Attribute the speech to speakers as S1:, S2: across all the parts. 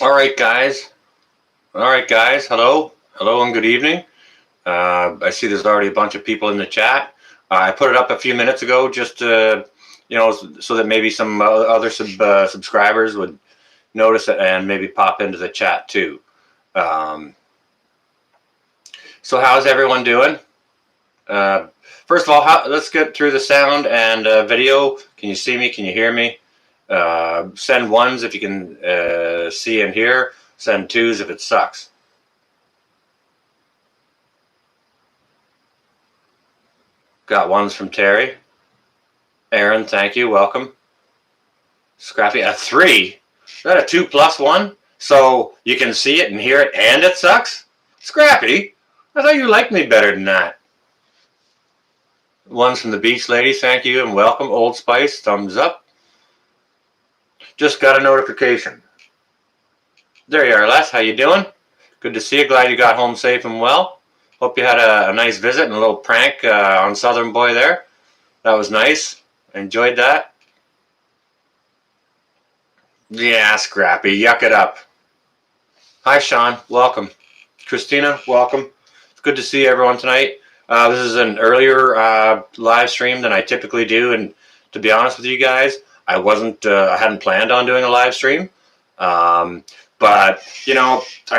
S1: All right, guys. All right, guys. Hello. Hello and good evening. I see there's already a bunch of people in the chat. I put it up a few minutes ago just to, so that maybe some other subscribers would notice it and maybe pop into the chat too. Um, so how's everyone doing? First of all, let's get through the sound and video. Can you see me? Can you hear me? Send ones if you can see and hear. Send twos if it sucks. Got ones from Terry. Aaron, thank you. Welcome. Scrappy, a 3? Is that a 2 plus 1? So you can see it and hear it and it sucks? Scrappy, I thought you liked me better than that. Ones from the Beach Lady, thank you and welcome. Old Spice, thumbs up. Just got a notification. There you are, Les. How you doing? Good to see you. Glad you got home safe and well. Hope you had a nice visit and a little prank on Southern Boy there. That was nice. I enjoyed that. Yeah, Scrappy, yuck it up. Hi, Sean. Welcome. Christina, welcome. It's good to see everyone tonight. This is an earlier live stream than I typically do, and to be honest with you guys, I hadn't planned on doing a live stream, but I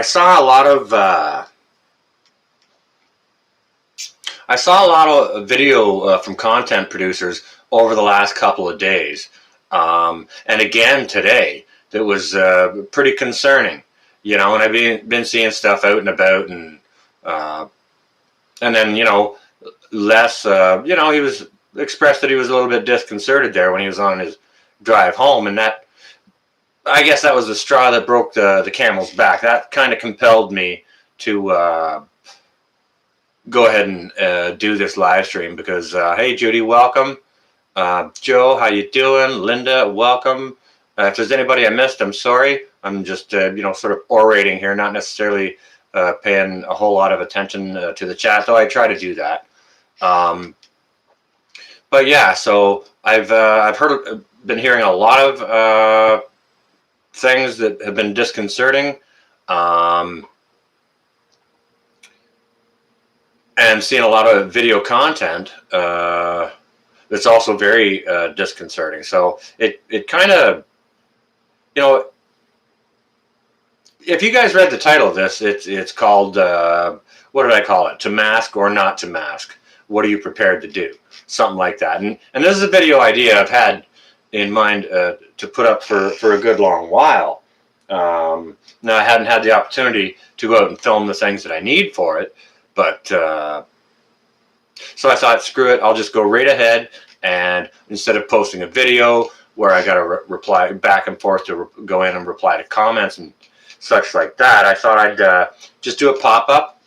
S1: saw a lot of video from content producers over the last couple of days, and again today that was pretty concerning. And I've been seeing stuff out and about, and then Les, he was expressed that he was a little bit disconcerted there when he was on his drive home, and that, I guess, that was the straw that broke the camel's back. That kind of compelled me to go ahead and do this live stream because hey, Judy, welcome. Joe, how you doing? Linda, welcome. If there's anybody I missed, I'm sorry. I'm just sort of orating here, not necessarily paying a whole lot of attention to the chat, though I try to do that. But yeah, so I've been hearing a lot of things that have been disconcerting, and seeing a lot of video content that's also very disconcerting. So it kind of, if you guys read the title of this, it's called, what did I call it? To mask or not to mask? What are you prepared to do? Something like that. And this is a video idea I've had in mind to put up for a good long while. Now, I hadn't had the opportunity to go out and film the things that I need for it, but so I thought, screw it, I'll just go right ahead, and instead of posting a video where I got to reply back and forth to go in and reply to comments and such like that, I thought I'd just do a pop-up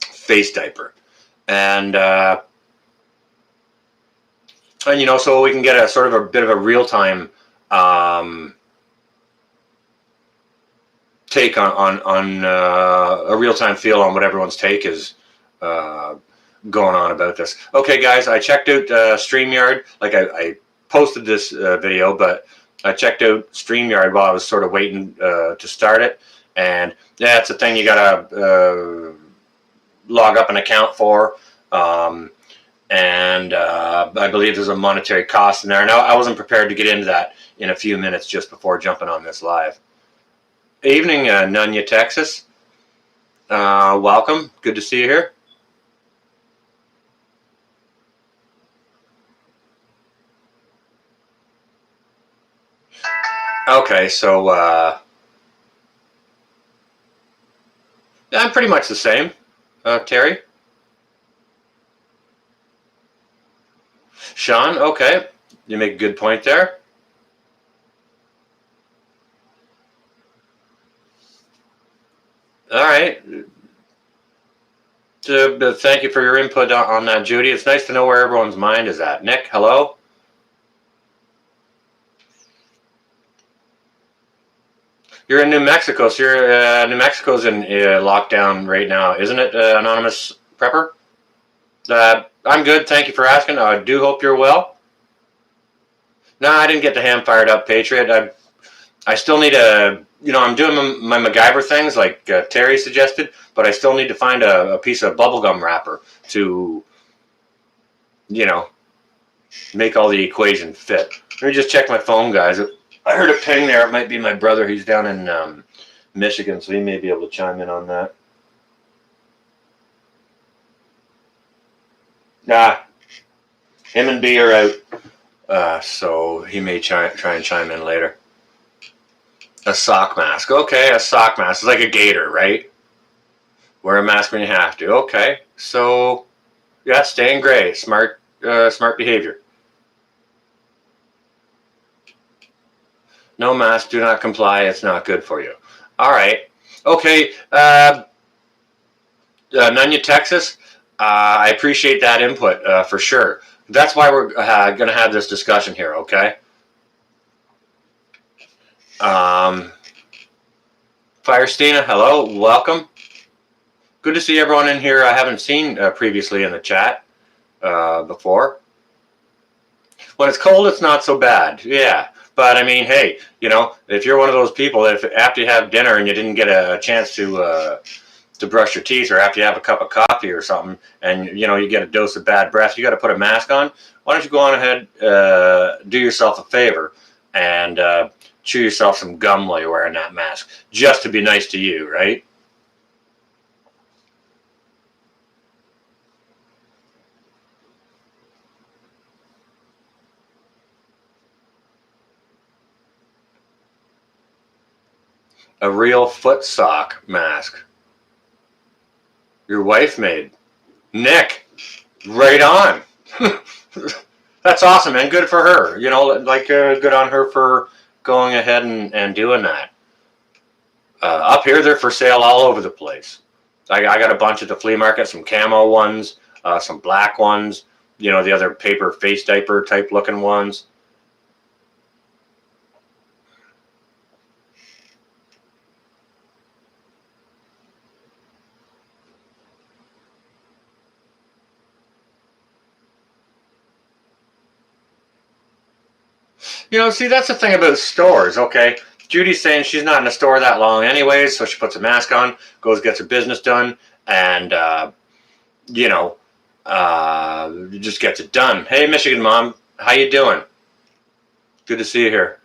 S1: face diaper, and so we can get a sort of a bit of a real-time take on a real-time feel on what everyone's take is going on about this. Okay, guys, I checked out StreamYard. Like I posted this video, but I checked out StreamYard while I was sort of waiting to start it, and yeah, it's a thing you gotta log up an account for, and I believe there's a monetary cost in there. Now, I wasn't prepared to get into that in a few minutes just before jumping on this live. Evening, Nunya, Texas. Welcome. Good to see you here. Okay, so I'm pretty much the same, Terry. Sean, okay, you make a good point there. All right. Thank you for your input on that, Judy. It's nice to know where everyone's mind is at. Nick, hello. You're in New Mexico, so New Mexico's in lockdown right now, isn't it, Anonymous Prepper? I'm good, thank you for asking. I do hope you're well. No, I didn't get the ham fired up, Patriot. I still need to I'm doing my MacGyver things like Terry suggested, but I still need to find a piece of bubblegum wrapper to, make all the equation fit. Let me just check my phone, guys. I heard a ping there. It might be my brother. He's down in Michigan, so he may be able to chime in on that. Nah, him and B are out, so he may try and chime in later. A sock mask. Okay, a sock mask. It's like a gator, right? Wear a mask when you have to. Okay, so yeah, stay in gray. Smart behavior. No mask, do not comply. It's not good for you. All right. Okay. Nunya, Texas. I appreciate that input for sure. That's why we're going to have this discussion here. Okay. Firestina, hello, welcome. Good to see everyone in here I haven't seen previously in the chat before. When it's cold, it's not so bad. Yeah. But I mean, hey, if you're one of those people that if after you have dinner and you didn't get a chance to brush your teeth, or after you have a cup of coffee or something, and you get a dose of bad breath, you got to put a mask on. Why don't you go on ahead, do yourself a favor, and chew yourself some gum while you're wearing that mask, just to be nice to you, right? A real foot sock mask. Your wife made. Nick, right on. That's awesome, man. Good for her. Good on her for going ahead and doing that. Up here, they're for sale all over the place. I got a bunch at the flea market, some camo ones, some black ones, the other paper face diaper type looking ones. See, that's the thing about stores, okay? Judy's saying she's not in a store that long anyways, so she puts a mask on, goes, gets her business done, and, just gets it done. Hey, Michigan Mom, how you doing? Good to see you here.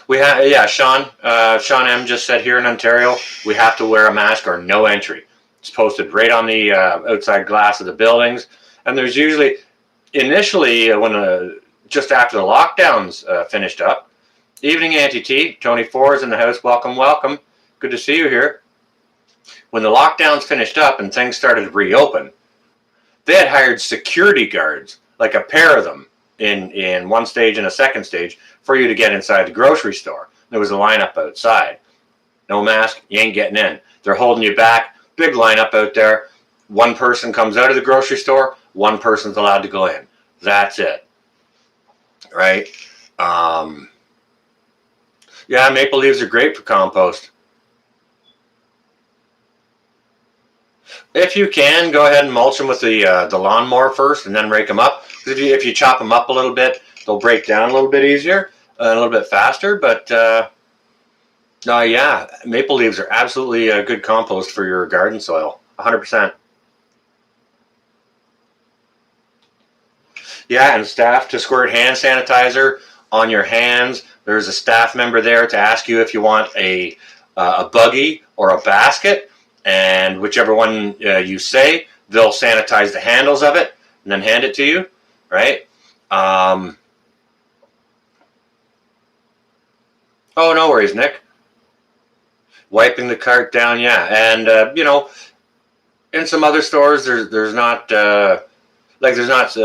S1: We have, yeah, Sean M just said here in Ontario, we have to wear a mask or no entry. It's posted right on the outside glass of the buildings, and there's usually, initially, just after the lockdowns finished up. Evening, Auntie T. Tony Four is in the house. Welcome, welcome. Good to see you here. When the lockdowns finished up and things started to reopen, they had hired security guards, like a pair of them, in one stage and a second stage, for you to get inside the grocery store. There was a lineup outside. No mask, you ain't getting in. They're holding you back. Big lineup out there. One person comes out of the grocery store, one person's allowed to go in. That's it. Right? Yeah, maple leaves are great for compost. If you can, go ahead and mulch them with the lawnmower first and then rake them up. If you chop them up a little bit, they'll break down a little bit easier, a little bit faster. But yeah, maple leaves are absolutely a good compost for your garden soil, 100%. Yeah, and staff to squirt hand sanitizer on your hands. There's a staff member there to ask you if you want a buggy or a basket, and whichever one you say, they'll sanitize the handles of it and then hand it to you, right? Oh, no worries, Nick. Wiping the cart down, yeah, and in some other stores, there's not. There's not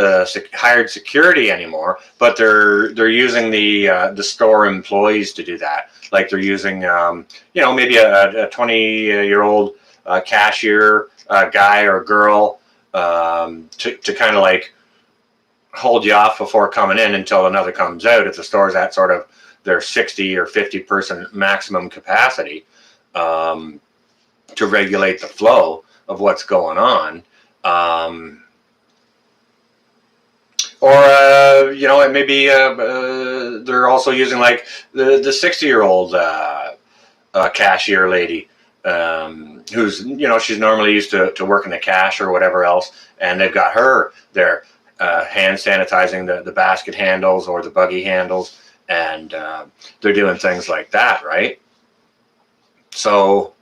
S1: hired security anymore, but they're using the store employees to do that. Like they're using, maybe a 20-year-old cashier guy or girl to kind of like hold you off before coming in until another comes out. If the store's at sort of their 60 or 50 person maximum capacity, to regulate the flow of what's going on. Or it may be they're also using like the 60-year-old cashier lady, who's she's normally used to working the cash or whatever else, and they've got her there hand sanitizing the basket handles or the buggy handles, and they're doing things like that, right? So,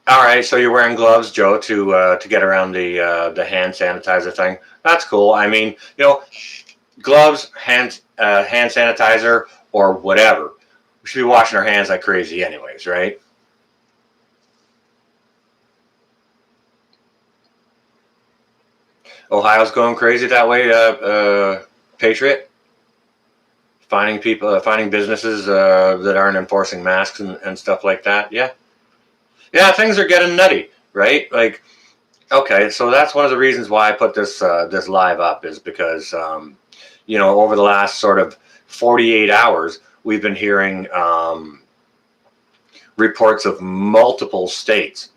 S1: all right, so you're wearing gloves, Joe, to get around the hand sanitizer thing. That's cool. I mean, gloves, hand sanitizer, or whatever. We should be washing our hands like crazy, anyways, right? Ohio's going crazy that way, Patriot. Finding businesses that aren't enforcing masks and stuff like that. Yeah, yeah, things are getting nutty, right? Like, okay, so that's one of the reasons why I put this live up is because over the last sort of 48 hours, we've been hearing reports of multiple states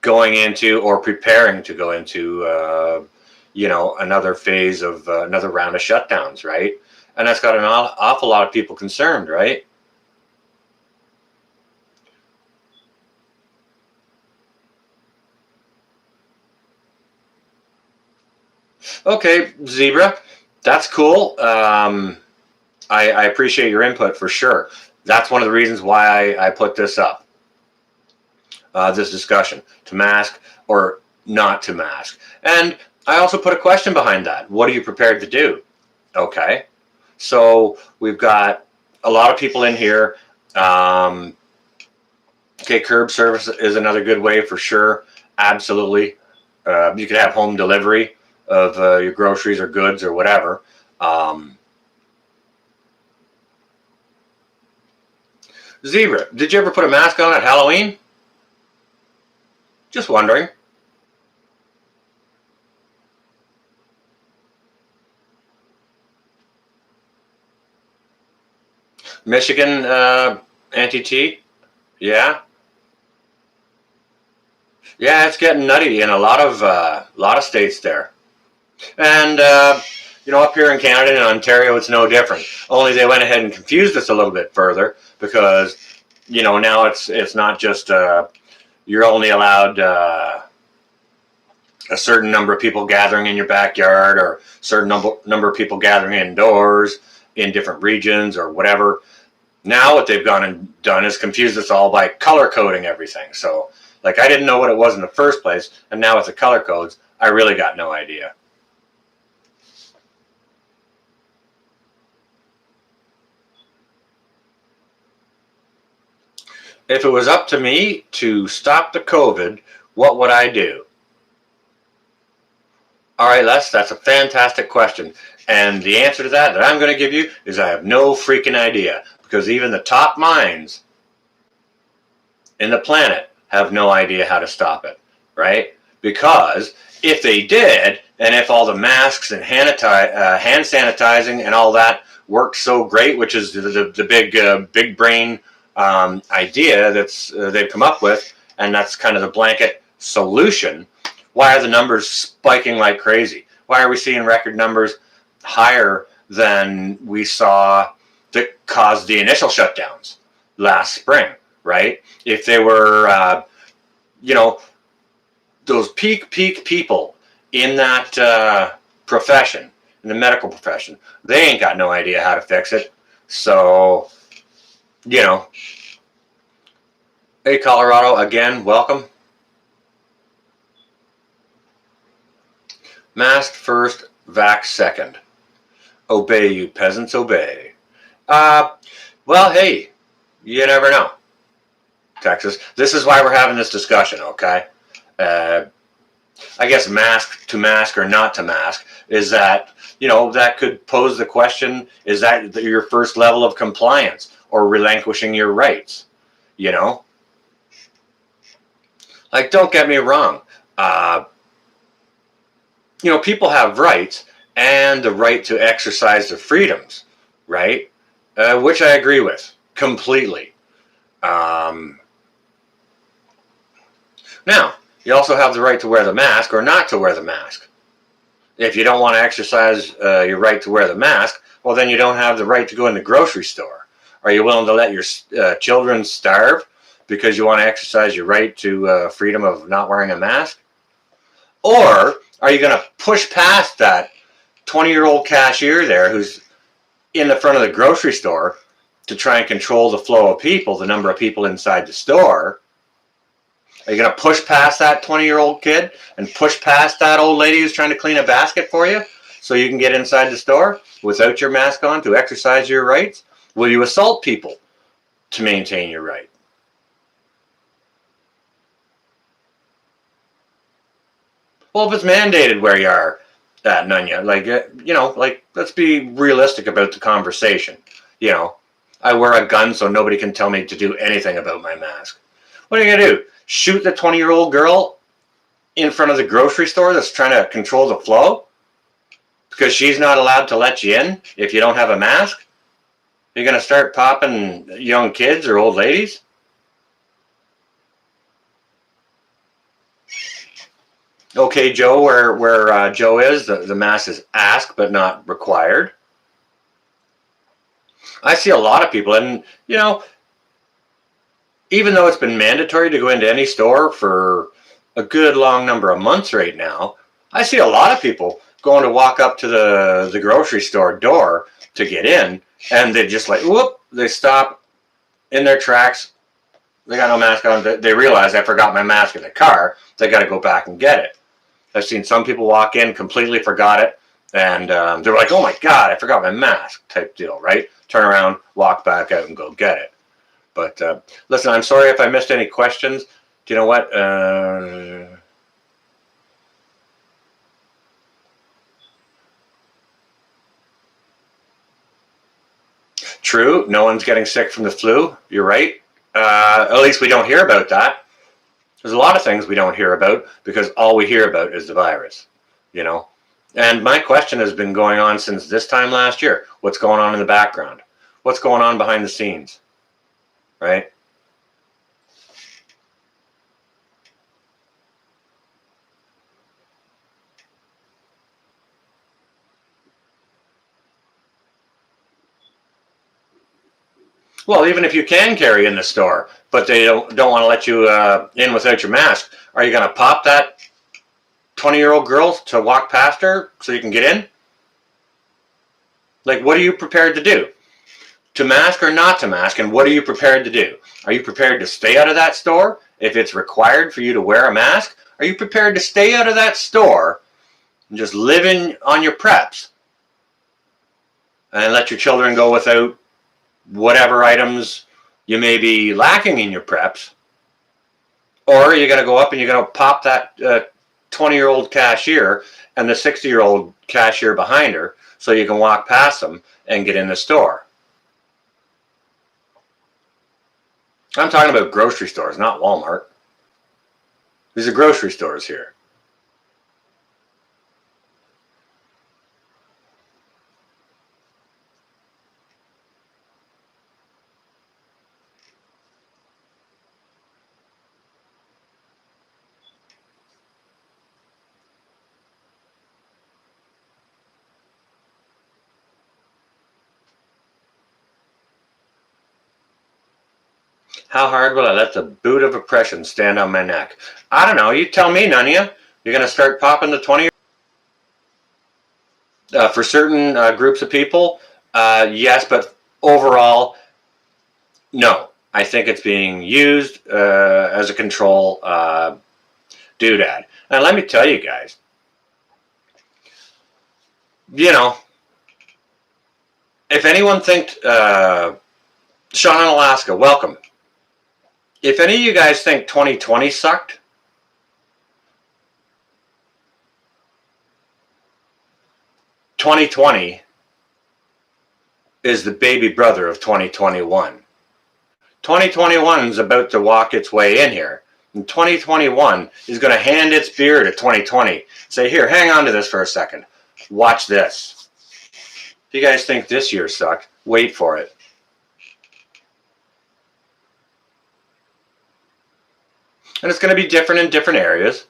S1: going into or preparing to go into another phase of another round of shutdowns, right? And that's got an awful lot of people concerned, right? Okay, Zebra, that's cool. I appreciate your input for sure. That's one of the reasons why I put this up, this discussion, to mask or not to mask. And I also put a question behind that. What are you prepared to do? Okay. So we've got a lot of people in here. Okay, curb service is another good way for sure. Absolutely. You could have home delivery of your groceries or goods or whatever. Zebra, did you ever put a mask on at Halloween? Just wondering. Michigan anti-T? Yeah. Yeah, it's getting nutty in a lot of states there. And up here in Canada and Ontario, it's no different. Only they went ahead and confused us a little bit further because now it's not just you're only allowed a certain number of people gathering in your backyard or a certain number of people gathering indoors in different regions or whatever. Now what they've gone and done is confused us all by color coding everything. So like I didn't know what it was in the first place, and now with the color codes, I really got no idea. If it was up to me to stop the COVID, what would I do? All right, Les, that's a fantastic question. And the answer to that I'm going to give you is I have no freaking idea, because even the top minds in the planet have no idea how to stop it, right? Because if they did, and if all the masks and hand sanitizing and all that worked so great, which is the big brain idea that's they've come up with, and that's kind of the blanket solution, why are the numbers spiking like crazy? Why are we seeing record numbers higher than we saw that caused the initial shutdowns last spring, right? If they were, those peak people in that profession, in the medical profession, they ain't got no idea how to fix it. So, hey, Colorado, again, welcome. Mask first, vax second. Obey, you peasants, obey. Well, hey, you never know, Texas. This is why we're having this discussion, okay? I guess mask to mask or not to mask is that, that could pose the question, is that your first level of compliance or relinquishing your rights? Like, don't get me wrong. People have rights and the right to exercise their freedoms, right? Which I agree with completely. Now, You also have the right to wear the mask or not to wear the mask. If you don't want to exercise your right to wear the mask, well, then you don't have the right to go in the grocery store. Are you willing to let your children starve because you want to exercise your right to freedom of not wearing a mask? Or are you going to push past that 20-year-old cashier there who's in the front of the grocery store to try and control the flow of people, the number of people inside the store? Are you going to push past that 20-year-old kid and push past that old lady who's trying to clean a basket for you so you can get inside the store without your mask on to exercise your rights? Will you assault people to maintain your right? Well, if it's mandated where you are at Nunya, like, let's be realistic about the conversation. I wear a gun so nobody can tell me to do anything about my mask. What are you going to do? Shoot the 20-year-old girl in front of the grocery store that's trying to control the flow because she's not allowed to let you in if you don't have a mask? You're going to start popping young kids or old ladies? Okay, Joe, where Joe is, the mask is asked but not required. I see a lot of people, and even though it's been mandatory to go into any store for a good long number of months right now, I see a lot of people going to walk up to the grocery store door to get in, and they just they stop in their tracks. They got no mask on. They realize I forgot my mask in the car. They got to go back and get it. I've seen some people walk in, completely forgot it, and they're like, oh my God, I forgot my mask type deal, right? Turn around, walk back out and go get it. But listen, I'm sorry if I missed any questions. Do you know what? True, no one's getting sick from the flu. You're right. At least we don't hear about that. There's a lot of things we don't hear about because all we hear about is the virus, you know? And my question has been going on since this time last year. What's going on in the background? What's going on behind the scenes, right? Well, even if you can carry in the store, but they don't want to let you in without your mask, are you going to pop that 20-year-old girl to walk past her so you can get in? Like, what are you prepared to do? To mask or not to mask, and what are you prepared to do? Are you prepared to stay out of that store if it's required for you to wear a mask? Are you prepared to stay out of that store and just live on your preps and let your children go without whatever items you may be lacking in your preps? Or are you going to go up and you're going to pop that 20-year-old cashier and the 60-year-old cashier behind her so you can walk past them and get in the store? I'm talking about grocery stores, not Walmart. These are grocery stores here. How hard will I let the boot of oppression stand on my neck? I don't know. You tell me, none of you. You're going to start popping the 20 for certain groups of people? Yes, but overall, no. I think it's being used as a control doodad. And let me tell you guys, if anyone thinks, Sean in Alaska, welcome. If any of you guys think 2020 sucked, 2020 is the baby brother of 2021. 2021 is about to walk its way in here. And 2021 is going to hand its beer to 2020. Say, here, hang on to this for a second. Watch this. If you guys think this year sucked, wait for it. And it's going to be different in different areas.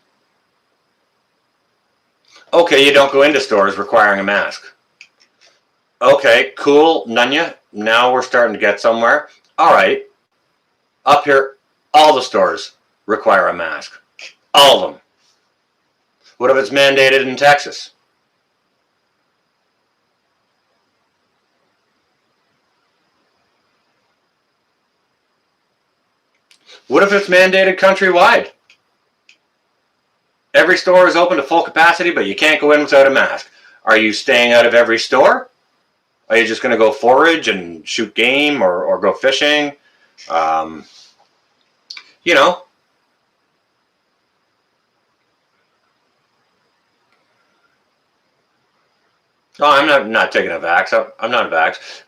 S1: Okay, you don't go into stores requiring a mask. Okay, cool, Nunya. Now we're starting to get somewhere. All right, up here, all the stores require a mask. All of them. What if it's mandated in Texas? What if it's mandated countrywide? Every store is open to full capacity, but you can't go in without a mask. Are you staying out of every store? Are you just going to go forage and shoot game or go fishing? Um, you know, oh, I'm not taking a vax. I'm not a vax.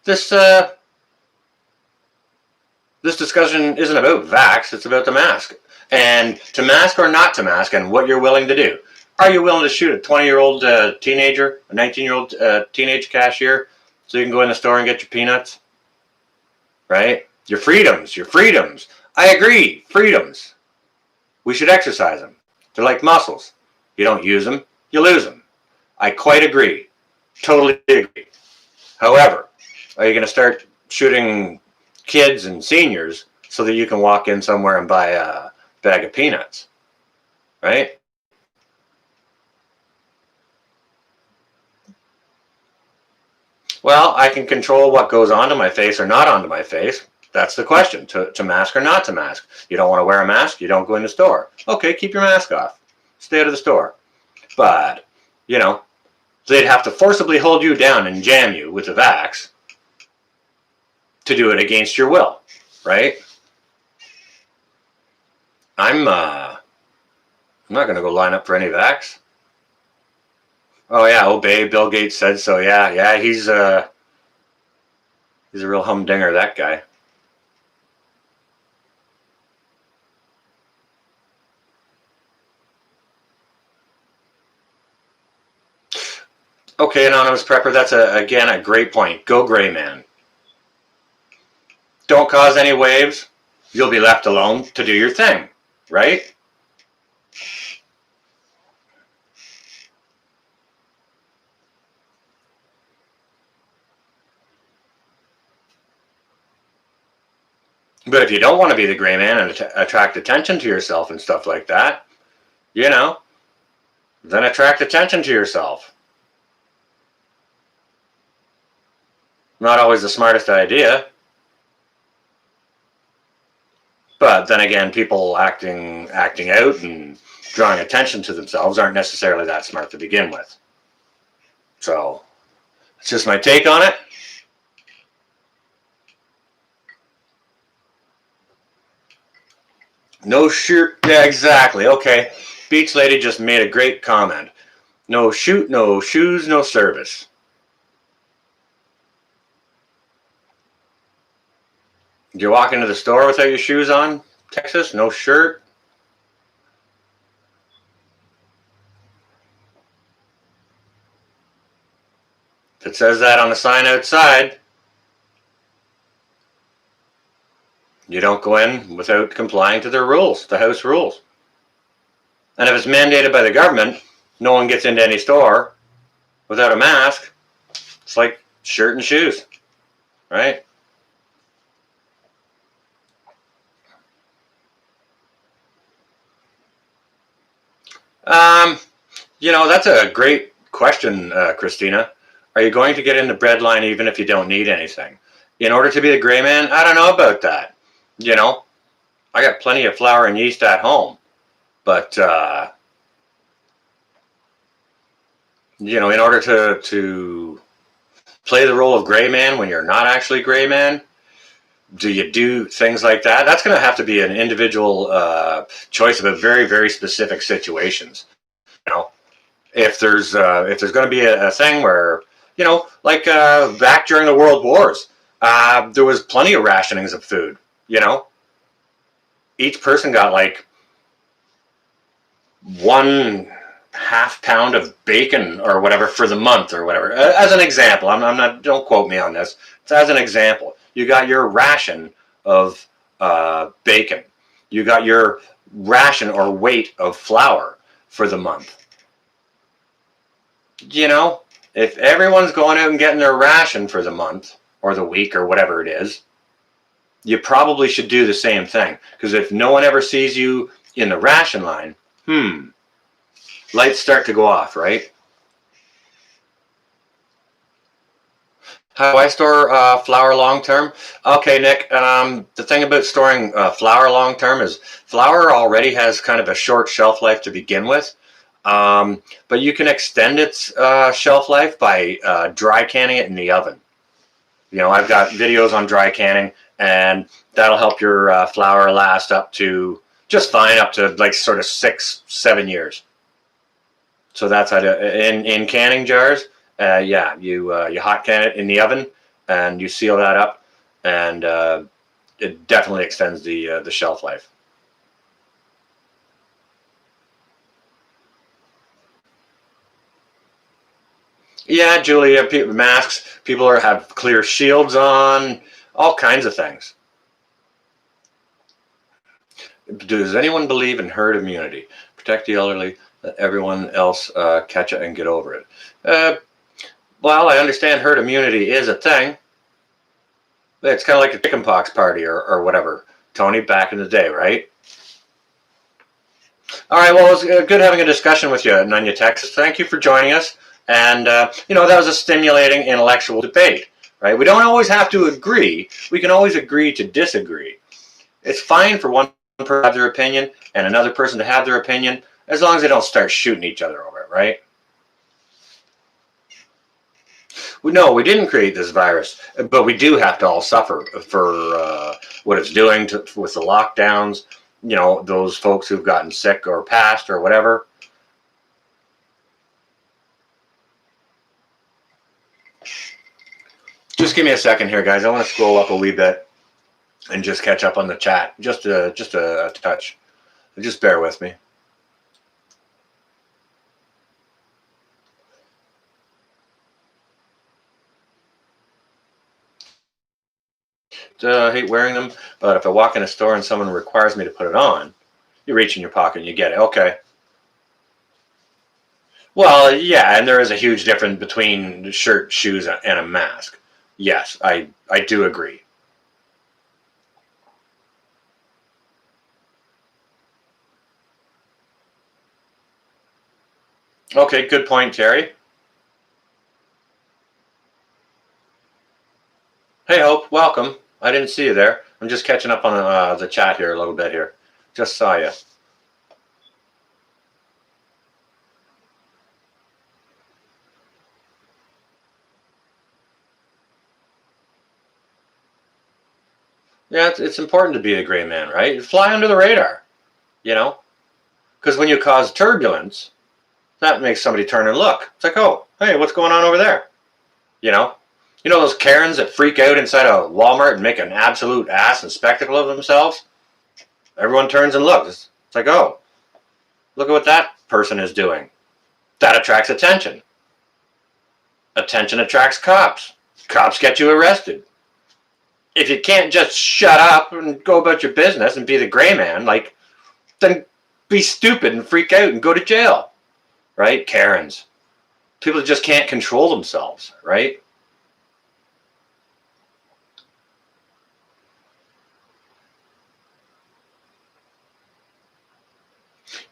S1: This this discussion isn't about vax. It's about the mask and to mask or not to mask and what you're willing to do. Are you willing to shoot a 20-year-old teenager, a 19-year-old teenage cashier, so you can go in the store and get your peanuts? Right? Your freedoms, your freedoms. I agree, freedoms. We should exercise them. They're like muscles. You don't use them, you lose them. I quite agree. Totally agree. However, are you going to start shooting kids and seniors so that you can walk in somewhere and buy a bag of peanuts? Right? Well, I can control what goes onto my face or not onto my face. That's the question, to mask or not to mask. You don't want to wear a mask, you don't go in the store. Okay, keep your mask off. Stay out of the store. But, you know, they'd have to forcibly hold you down and jam you with the vax to do it against your will, right? I'm not going to go line up for any vax. Oh yeah, obey. Bill Gates said so. Yeah, he's a real humdinger, that guy. Okay, anonymous prepper, that's again a great point. Go gray man. Don't cause any waves. You'll be left alone to do your thing, right? But if you don't want to be the gray man and attract attention to yourself and stuff like that, you know, then attract attention to yourself. Not always the smartest idea. But then again, people acting out and drawing attention to themselves aren't necessarily that smart to begin with. So, it's just my take on it. No shirt. Yeah, exactly. Okay. Beach Lady just made a great comment. No shoot, no shoes, no service. You walk into the store without your shoes on, Texas? No shirt? If it says that on the sign outside, you don't go in without complying to their rules, the house rules. And if it's mandated by the government, no one gets into any store without a mask. It's like shirt and shoes, right? You know, that's a great question, Christina. Are you going to get in the bread line even if you don't need anything? In order to be the gray man, I don't know about that. You know, I got plenty of flour and yeast at home. But, you know, in order to play the role of gray man when you're not actually gray man, do you do things like that? That's going to have to be an individual choice of a very, very specific situations. You know, if there's going to be a thing where, you know, like back during the World Wars, there was plenty of rationings of food. You know, each person got like 1/2 pound of bacon or whatever for the month or whatever. As an example, I'm not. Don't quote me on this. It's as an example. You got your ration of bacon. You got your ration or weight of flour for the month. You know, if everyone's going out and getting their ration for the month or the week or whatever it is, you probably should do the same thing. Because if no one ever sees you in the ration line, lights start to go off, right? How do I store flour long term? Okay, Nick. The thing about storing flour long term is flour already has kind of a short shelf life to begin with. But you can extend its shelf life by dry canning it in the oven. You know, I've got videos on dry canning, and that'll help your flour last up to just fine, up to like sort of 6-7 years. So that's how to, in canning jars. Yeah, you hot can it in the oven, and you seal that up, and it definitely extends the shelf life. Yeah, Julia, masks. People have clear shields on, all kinds of things. Does anyone believe in herd immunity? Protect the elderly, let everyone else catch it and get over it. Well, I understand herd immunity is a thing. It's kind of like a chickenpox party or whatever, Tony, back in the day, right? All right, well, it was good having a discussion with you, Nunya, Texas. Thank you for joining us. And, you know, that was a stimulating intellectual debate, right? We don't always have to agree. We can always agree to disagree. It's fine for one person to have their opinion and another person to have their opinion, as long as they don't start shooting each other over it, right? No, we didn't create this virus, but we do have to all suffer for what it's doing with the lockdowns. You know, those folks who've gotten sick or passed or whatever. Just give me a second here, guys. I want to scroll up a wee bit and just catch up on the chat. Just a touch. Just bear with me. I hate wearing them, but if I walk in a store and someone requires me to put it on, you reach in your pocket and you get it. Okay. Well, yeah, and there is a huge difference between shirt, shoes, and a mask. Yes, I do agree. Okay, good point, Terry. Hey, Hope, welcome. I didn't see you there. I'm just catching up on the chat here a little bit here. Just saw you. Yeah, it's important to be a gray man, right? Fly under the radar, you know? Because when you cause turbulence, that makes somebody turn and look. It's like, oh, hey, what's going on over there? You know? You know those Karens that freak out inside a Walmart and make an absolute ass and spectacle of themselves? Everyone turns and looks. It's like, oh, look at what that person is doing. That attracts attention. Attention attracts cops. Cops get you arrested. If you can't just shut up and go about your business and be the gray man, like, then be stupid and freak out and go to jail, right? Karens. People just can't control themselves, right?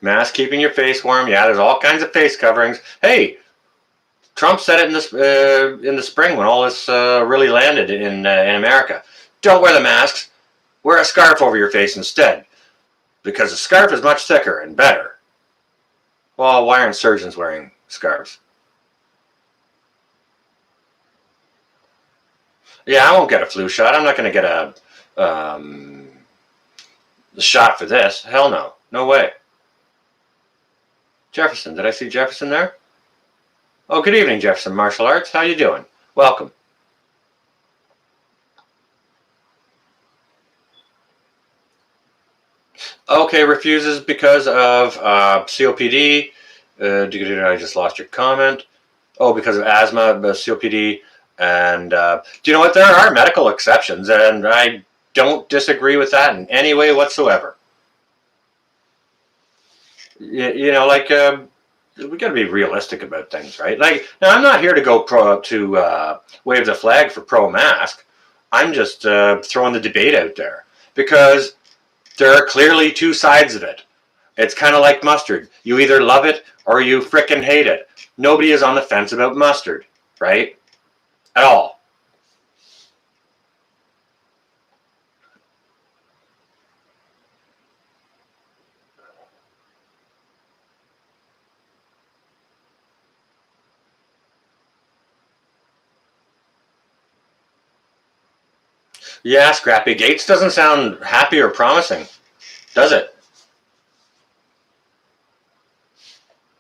S1: Mask keeping your face warm. Yeah, there's all kinds of face coverings. Hey, Trump said it in the spring when all this really landed in America. Don't wear the masks. Wear a scarf over your face instead, because a scarf is much thicker and better. Well, why aren't surgeons wearing scarves? Yeah, I won't get a flu shot. I'm not going to get a shot for this. Hell no. No way. Jefferson. Did I see Jefferson there? Oh, good evening, Jefferson Martial Arts. How you doing? Welcome. Okay, refuses because of COPD. I just lost your comment. Oh, because of asthma, COPD. And do you know what? There are medical exceptions, and I don't disagree with that in any way whatsoever. You know, like we got to be realistic about things, right? Like, now I'm not here to go wave the flag for pro-mask. I'm just throwing the debate out there because there are clearly two sides of it. It's kind of like mustard. You either love it or you frickin' hate it. Nobody is on the fence about mustard, right? At all. Yeah, Scrappy. Gates doesn't sound happy or promising, does it?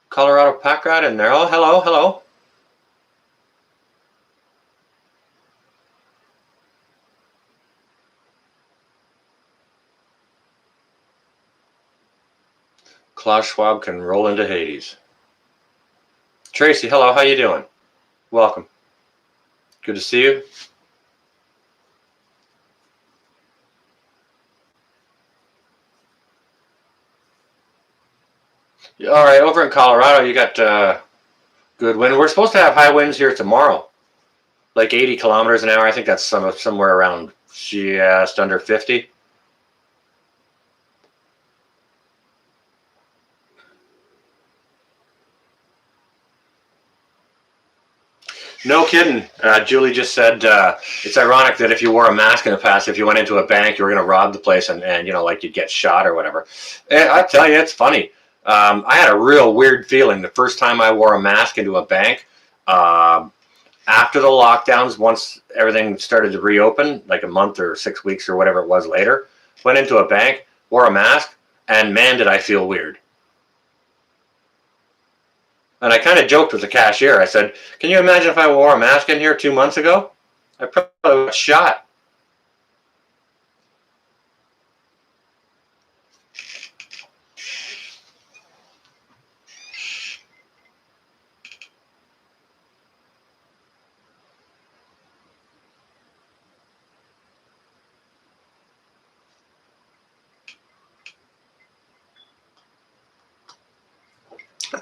S1: Colorado pack rat in there. Oh, hello, hello. Klaus Schwab can roll into Hades. Tracy, hello. How you doing? Welcome. Good to see you. All right, over in Colorado, you got good wind. We're supposed to have high winds here tomorrow, like 80 kilometers an hour. I think that's somewhere around just under 50. No kidding. Julie just said it's ironic that if you wore a mask in the past, if you went into a bank, you were going to rob the place and you know, like you'd get shot or whatever. And I tell you, it's funny. I had a real weird feeling the first time I wore a mask into a bank. Um, After the lockdowns, once everything started to reopen, like a month or 6 weeks or whatever it was later, went into a bank, wore a mask, and man, did I feel weird. And I kind of joked with the cashier. I said, "Can you imagine if I wore a mask in here 2 months ago? I probably got shot."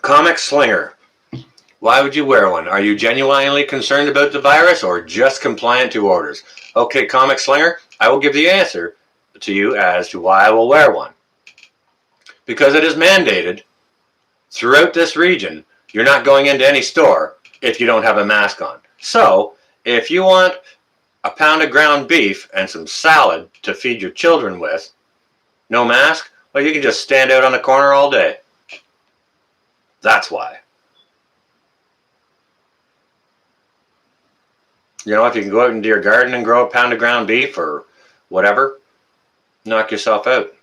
S1: Comic Slinger. Why would you wear one? Are you genuinely concerned about the virus or just compliant to orders? Okay, Comic Slinger, I will give the answer to you as to why I will wear one. Because it is mandated throughout this region, you're not going into any store if you don't have a mask on. So, if you want a pound of ground beef and some salad to feed your children with, no mask, well, you can just stand out on the corner all day. That's why. You know, if you can go out into your garden and grow a pound of ground beef or whatever, knock yourself out.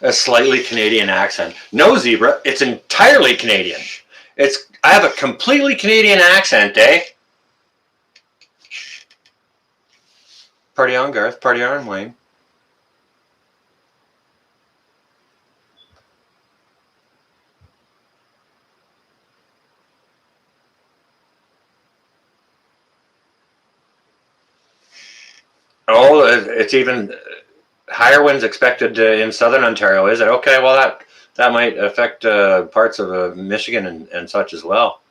S1: A slightly Canadian accent. No, Zebra, it's entirely Canadian. I have a completely Canadian accent, eh? Party on, Garth. Party on, Wayne. Oh, it's even higher winds expected in southern Ontario, is it? Okay, well, that might affect parts of Michigan and such as well.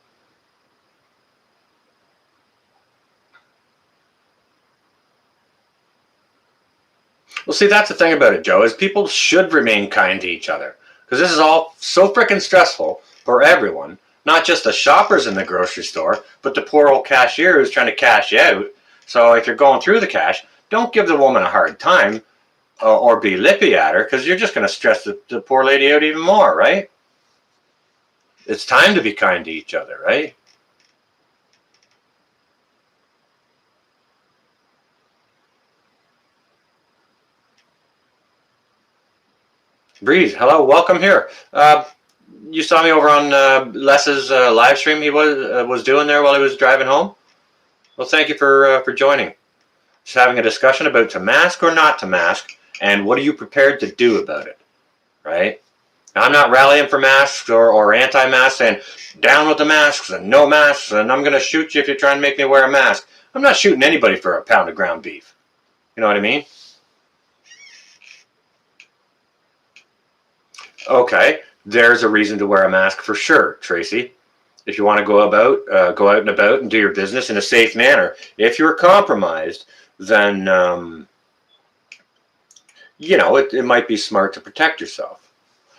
S1: Well, see, that's the thing about it, Joe, is people should remain kind to each other because this is all so freaking stressful for everyone, not just the shoppers in the grocery store, but the poor old cashier who's trying to cash out. So if you're going through the cash, don't give the woman a hard time or be lippy at her because you're just going to stress the poor lady out even more, right? It's time to be kind to each other, right? Breeze, hello, welcome here. You saw me over on Les's live stream he was doing there while he was driving home. Well, thank you for joining. Just having a discussion about to mask or not to mask, and what are you prepared to do about it, right? Now, I'm not rallying for masks or anti-masks, saying down with the masks and no masks, and I'm going to shoot you if you try and make me wear a mask. I'm not shooting anybody for a pound of ground beef. You know what I mean? Okay, there's a reason to wear a mask for sure, Tracy. If you want to go out and about and do your business in a safe manner. If you're compromised, then it might be smart to protect yourself,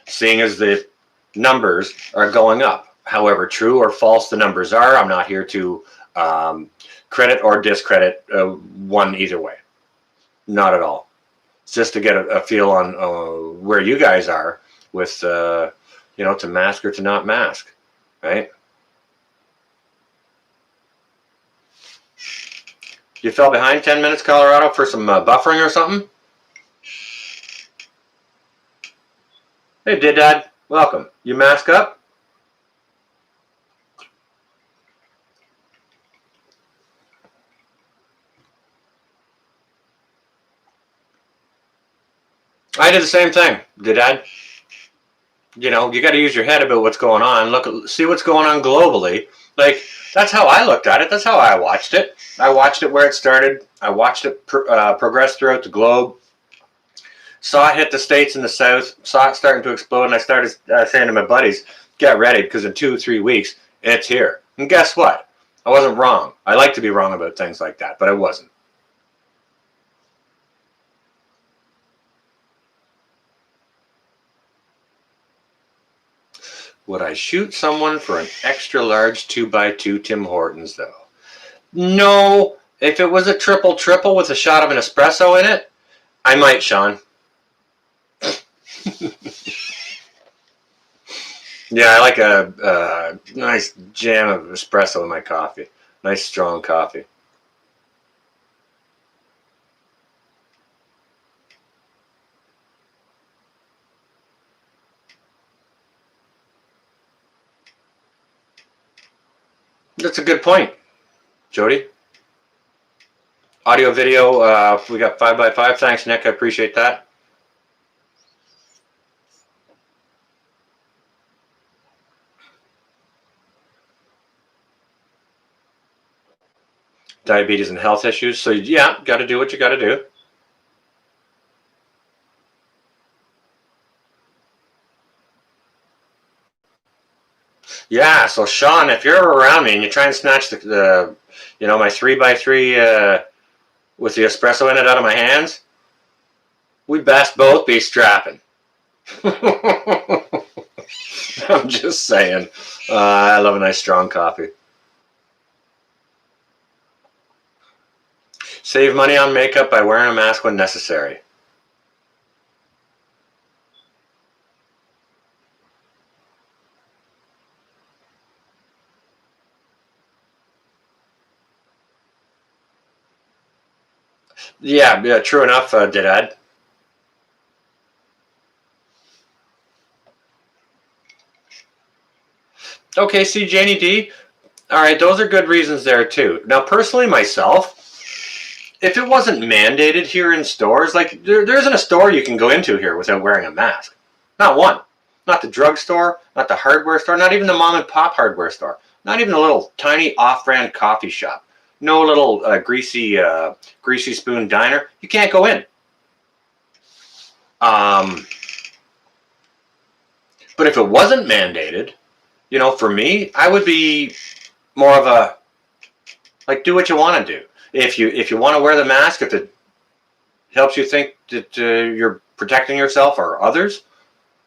S1: seeing as the numbers are going up. However true or false the numbers are, I'm not here to credit or discredit one either way. Not at all. It's just to get a feel on where you guys are with, to mask or to not mask, right? You fell behind 10 minutes, Colorado, for some buffering or something? Hey, Dad, welcome. You mask up? I did the same thing, Dad. You got to use your head about what's going on. See what's going on globally. Like, that's how I looked at it. That's how I watched it. I watched it where it started. I watched it progress throughout the globe. Saw it hit the States and the South. Saw it starting to explode. And I started saying to my buddies, get ready, because in 2 or 3 weeks, it's here. And guess what? I wasn't wrong. I like to be wrong about things like that, but I wasn't. Would I shoot someone for an extra large 2x2 Tim Hortons, though? No. If it was a triple with a shot of an espresso in it, I might, Sean. Yeah, I like a nice jam of espresso in my coffee. Nice strong coffee. That's a good point, Jody. Audio, video, we got 5x5. Thanks, Nick. I appreciate that. Diabetes and health issues. So, yeah, got to do what you got to do. Yeah, so Sean, if you're around me and you try and snatch the my 3x3 with the espresso in it out of my hands, we best both be strapping. I'm just saying. I love a nice strong coffee. Save money on makeup by wearing a mask when necessary. Yeah, true enough, Dad. Okay, see, Janie D. All right, those are good reasons there too. Now, personally, myself, if it wasn't mandated here in stores, like there isn't a store you can go into here without wearing a mask. Not one. Not the drugstore, not the hardware store, not even the mom and pop hardware store, not even a little tiny off-brand coffee shop. No little greasy spoon diner. You can't go in. But if it wasn't mandated, for me, I would be more of a do what you want to do. If you want to wear the mask, if it helps you think that you're protecting yourself or others,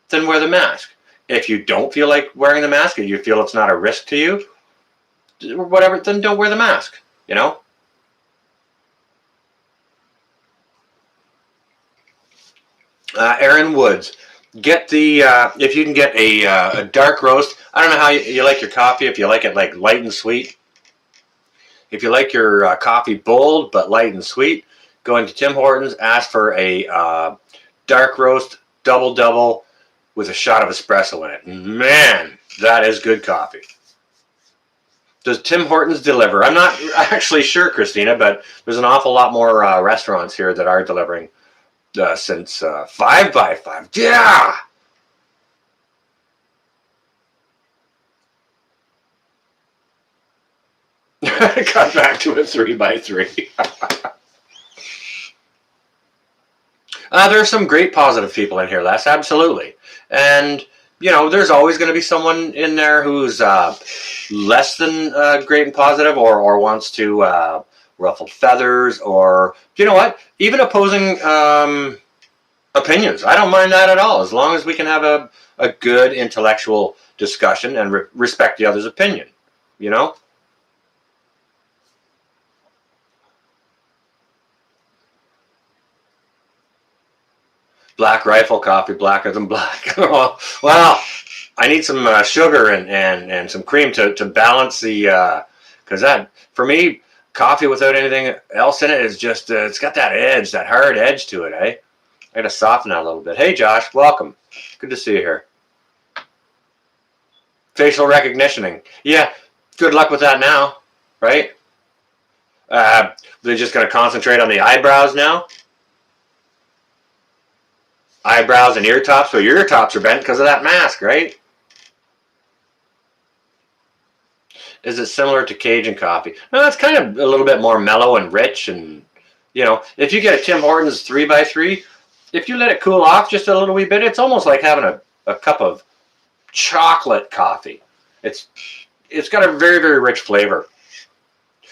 S1: then wear the mask. If you don't feel like wearing the mask, and you feel it's not a risk to you, whatever, then don't wear the mask. Aaron Woods, get the if you can get a dark roast. I don't know how you like your coffee. If you like it like light and sweet. If you like your coffee bold but light and sweet, go into Tim Hortons, ask for a dark roast double with a shot of espresso in it. Man, that is good coffee. Does Tim Hortons deliver? I'm not actually sure, Christina, but there's an awful lot more restaurants here that are delivering since 5x5. Yeah! Cut back to a 3x3. There's some great positive people in here, Les, absolutely. And, there's always going to be someone in there who's less than great and positive, or wants to ruffle feathers, or, you know what, even opposing opinions. I don't mind that at all, as long as we can have a good intellectual discussion and respect the other's opinion, Black Rifle coffee, blacker than black. Well, I need some sugar and some cream to balance the, because that, for me, coffee without anything else in it is just, it's got that edge, that hard edge to it, eh? I gotta soften that a little bit. Hey, Josh, welcome. Good to see you here. Facial recognitioning. Yeah, good luck with that now, right? They're just gonna concentrate on the eyebrows now? Eyebrows and ear tops, so your ear tops are bent because of that mask, right? Is it similar to Cajun coffee? No, it's kind of a little bit more mellow and rich, and if you get a Tim Hortons 3x3, if you let it cool off just a little wee bit, it's almost like having a cup of chocolate coffee. It's got a very, very rich flavor.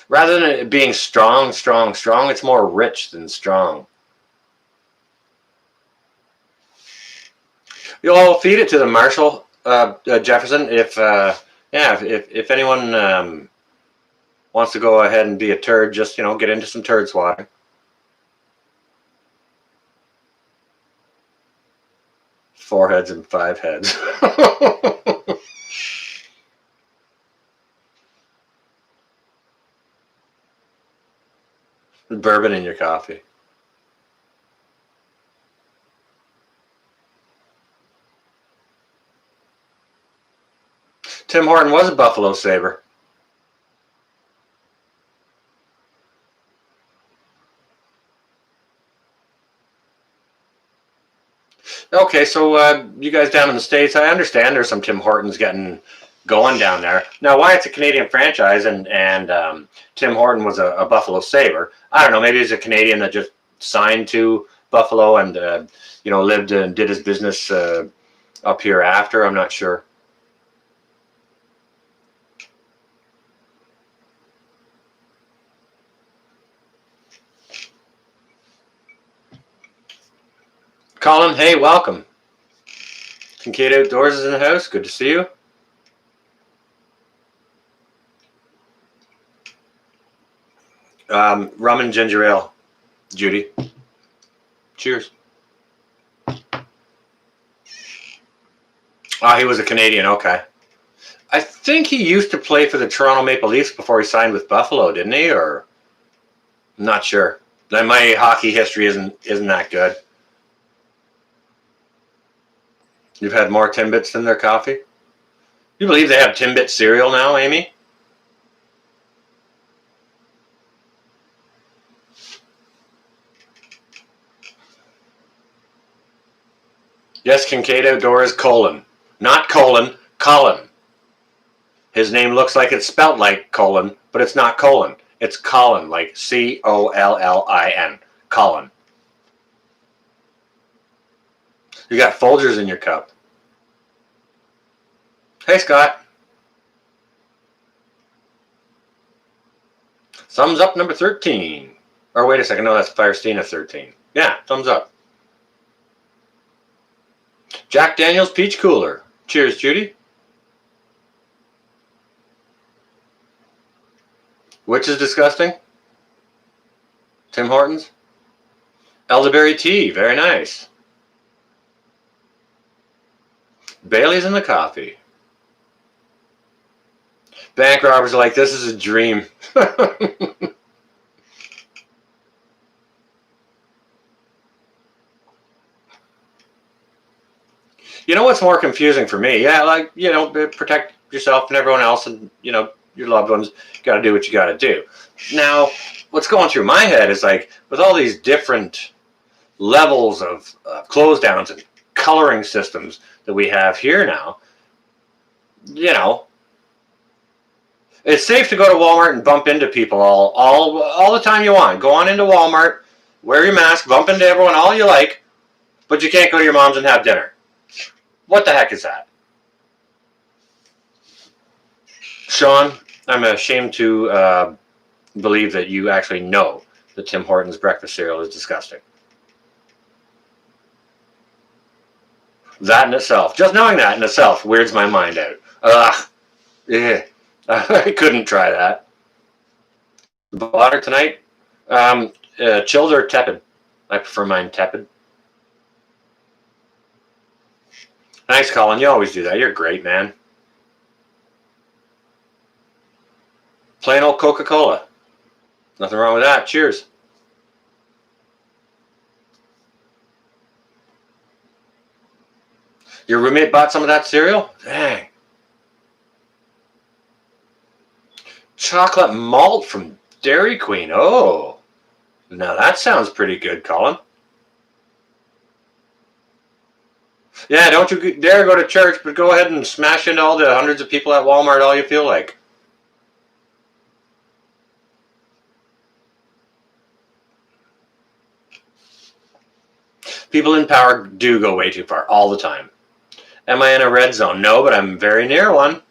S1: Rather than it being strong, it's more rich than strong. You'll feed it to the Marshall Jefferson if anyone wants to go ahead and be a turd, just get into some turd swatting. Four heads and five heads. Bourbon in your coffee. Tim Horton was a Buffalo Sabre. Okay, so you guys down in the States, I understand there's some Tim Hortons getting going down there. Now, why it's a Canadian franchise and Tim Horton was a Buffalo Sabre, I don't know, maybe he's a Canadian that just signed to Buffalo and, lived and did his business up here after. I'm not sure. Colin, hey, welcome. Kincaid Outdoors is in the house. Good to see you. Rum and ginger ale, Judy. Cheers. He was a Canadian. Okay. I think he used to play for the Toronto Maple Leafs before he signed with Buffalo, didn't he? Or I'm not sure. My hockey history isn't that good. You've had more Timbits than their coffee? You believe they have Timbit cereal now, Amy? Yes, Kincaid Outdoors, Colin. Not Colin, Colin. His name looks like it's spelt like colon, but it's not colon. It's Colin, like Collin. Colin. You got Folgers in your cup. Hey, Scott. Thumbs up number 13. Or wait a second. No, that's Firestina 13. Yeah, thumbs up. Jack Daniels Peach Cooler. Cheers, Judy. Which is disgusting? Tim Hortons? Elderberry tea. Very nice. Bailey's in the coffee. Bank robbers are like, this is a dream. You know what's more confusing for me? Yeah, protect yourself and everyone else and, your loved ones. You got to do what you got to do. Now, what's going through my head is like, with all these different levels of close downs and coloring systems that we have here now, It's safe to go to Walmart and bump into people all the time you want. Go on into Walmart, wear your mask, bump into everyone all you like, but you can't go to your mom's and have dinner. What the heck is that? Sean, I'm ashamed to believe that you actually know that Tim Hortons breakfast cereal is disgusting. That in itself, just knowing that in itself, weirds my mind out. Ugh. Yeah. I couldn't try that. Water tonight? Chilled or tepid? I prefer mine tepid. Thanks, Colin. You always do that. You're great, man. Plain old Coca-Cola. Nothing wrong with that. Cheers. Your roommate bought some of that cereal? Dang. Chocolate malt from Dairy Queen. Oh. Now that sounds pretty good, Colin. Yeah, don't you dare go to church, but go ahead and smash into all the hundreds of people at Walmart all you feel like. People in power do go way too far all the time. Am I in a red zone? No, but I'm very near one.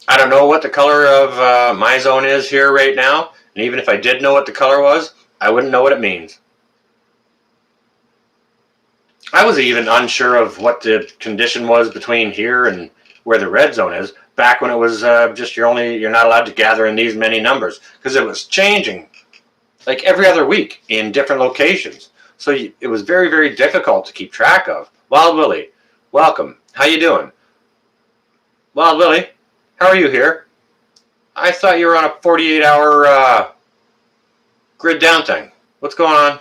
S1: I don't know what the color of my zone is here right now, and even if I did know what the color was, I wouldn't know what it means. I was even unsure of what the condition was between here and where the red zone is back when it was just you're not allowed to gather in these many numbers because it was changing like every other week in different locations. So it was very, very difficult to keep track of. Wild Willie, welcome. How you doing? Wild Willie, how are you here? I thought you were on a 48-hour grid down thing. What's going on?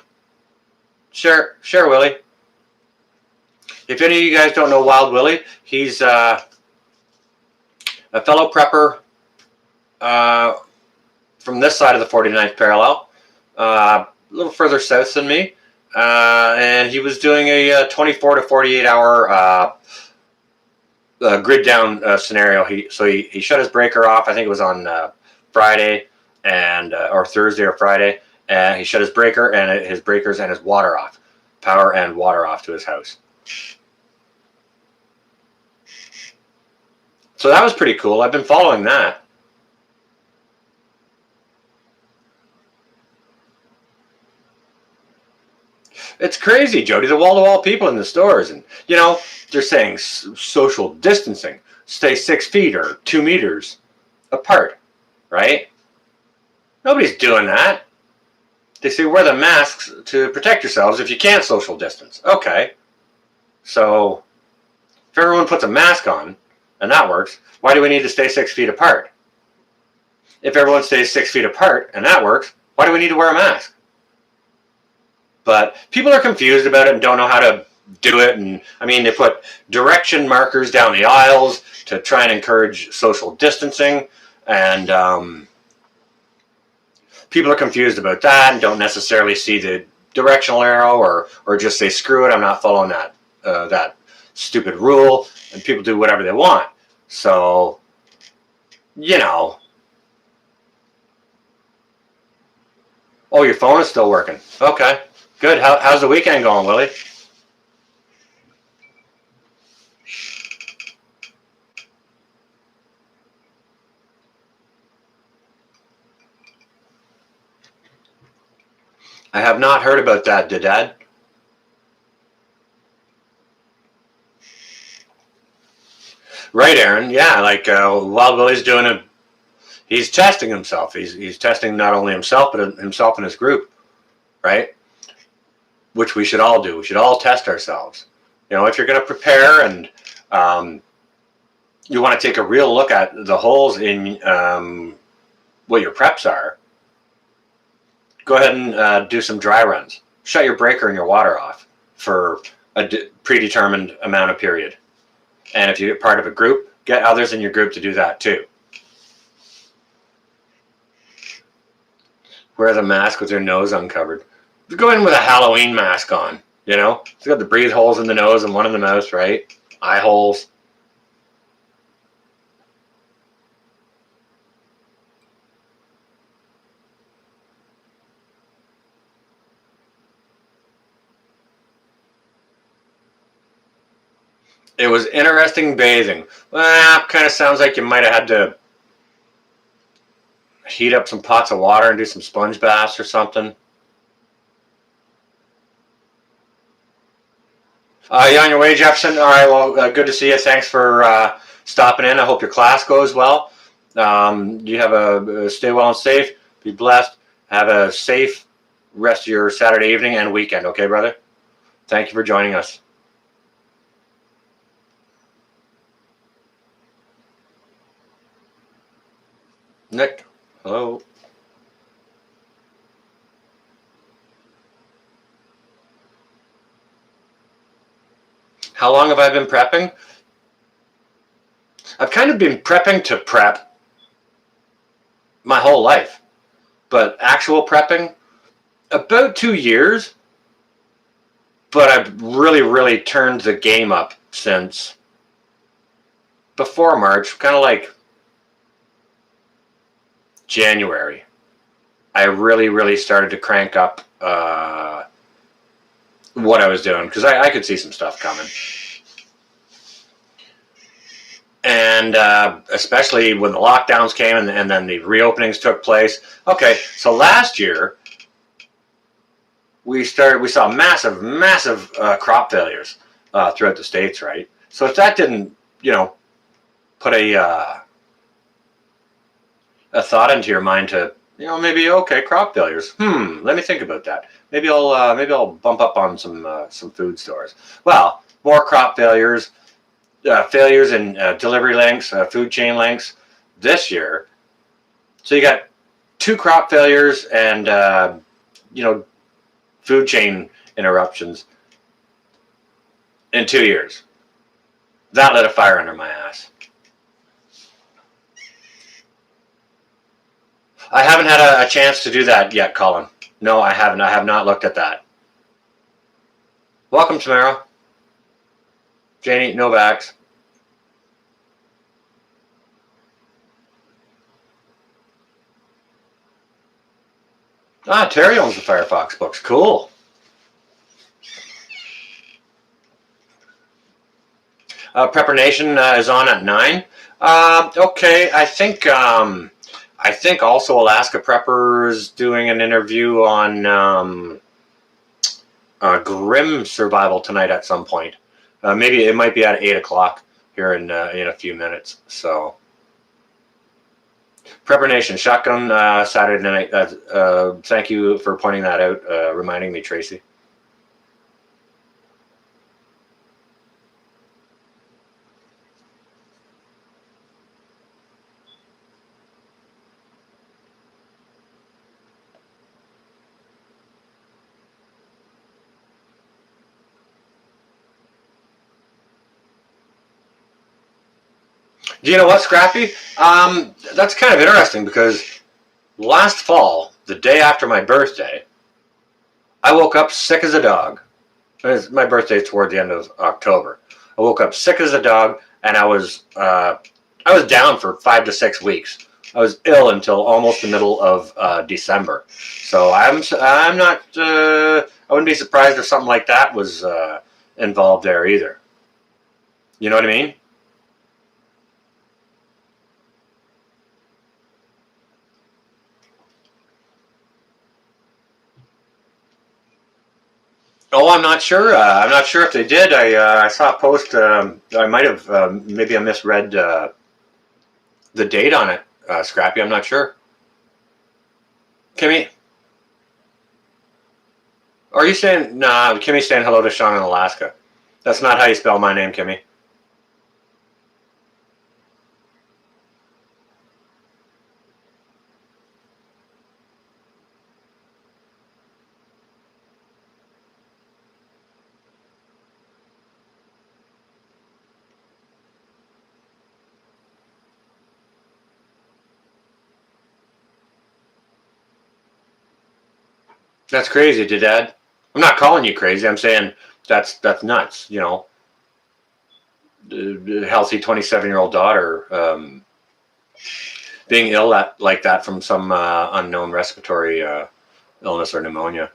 S1: Share, Willie. If any of you guys don't know Wild Willie, he's a fellow prepper from this side of the 49th parallel, a little further south than me. And he was doing a 24 to 48 hour grid down scenario. He shut his breaker off. I think it was on Friday or Thursday or Friday. And he shut his breaker and his breakers and his water off, power and water off to his house. So that was pretty cool. I've been following that. It's crazy, Jody. The wall-to-wall people in the stores, and they're saying social distancing, stay 6 feet or 2 meters apart, right? Nobody's doing that. They say wear the masks to protect yourselves if you can't social distance. Okay, so if everyone puts a mask on and that works, why do we need to stay 6 feet apart? If everyone stays 6 feet apart and that works, why do we need to wear a mask? But people are confused about it and don't know how to do it. And I mean, they put direction markers down the aisles to try and encourage social distancing. And people are confused about that and don't necessarily see the directional arrow or just say, screw it, I'm not following that stupid rule. And people do whatever they want. So, Oh, your phone is still working. Okay. Good. How's the weekend going, Willie? I have not heard about that, Dad. Right, Aaron. Yeah, like Wild Willie's he's testing himself. He's testing not only himself, but himself and his group, right? Which we should all do. We should all test ourselves. If you're going to prepare and you want to take a real look at the holes in what your preps are, go ahead and do some dry runs. Shut your breaker and your water off for a predetermined amount of period. And if you're part of a group, get others in your group to do that too. Wear the mask with your nose uncovered. Go in with a Halloween mask on, It's got the breathe holes in the nose and one in the mouth, right? Eye holes. It was interesting bathing. Well, kind of sounds like you might have had to heat up some pots of water and do some sponge baths or something. You on your way, Jefferson? All right, well, good to see you. Thanks for stopping in. I hope your class goes well. You have a stay well and safe. Be blessed. Have a safe rest of your Saturday evening and weekend, okay, brother? Thank you for joining us. Nick, hello. How long have I been prepping? I've kind of been prepping to prep my whole life, but actual prepping, about 2 years. But I've really turned the game up since before March, kind of like January. I really started to crank up what I was doing because I could see some stuff coming. And especially when the lockdowns came and then the reopenings took place. Okay, so last year we saw massive crop failures throughout the states, right? So if that didn't, put a thought into your mind to, maybe okay, crop failures. Let me think about that. Maybe I'll bump up on some food stores. Well, more crop failures, failures in delivery links, food chain links this year. So you got 2 crop failures and food chain interruptions in 2 years. That lit a fire under my ass. I haven't had a chance to do that yet, Colin. No, I haven't. I have not looked at that. Welcome, Tamara. Janie, no backs. Terry owns the Firefox books. Cool. Prepper Nation is on at 9. Okay, I think also Alaska Prepper is doing an interview on Grim Survival tonight at some point. Maybe it might be at 8 o'clock here in a few minutes. So, Prepper Nation, Shotgun Saturday night. Thank you for pointing that out, reminding me, Tracy. Do you know what, Scrappy? That's kind of interesting because last fall, the day after my birthday, I woke up sick as a dog. My birthday's toward the end of October. I woke up sick as a dog, and I was down for 5 to 6 weeks. I was ill until almost the middle of December. So I'm not. I wouldn't be surprised if something like that was involved there either. You know what I mean? Oh, I'm not sure. I'm not sure if they did. I saw a post. I might have maybe I misread the date on it, Scrappy. I'm not sure. Kimmy, are you saying? Nah, Kimmy's saying hello to Sean in Alaska. That's not how you spell my name, Kimmy. That's crazy, Dad. I'm not calling you crazy. I'm saying that's nuts. The healthy 27-year-old daughter being ill like that from some unknown respiratory illness or pneumonia.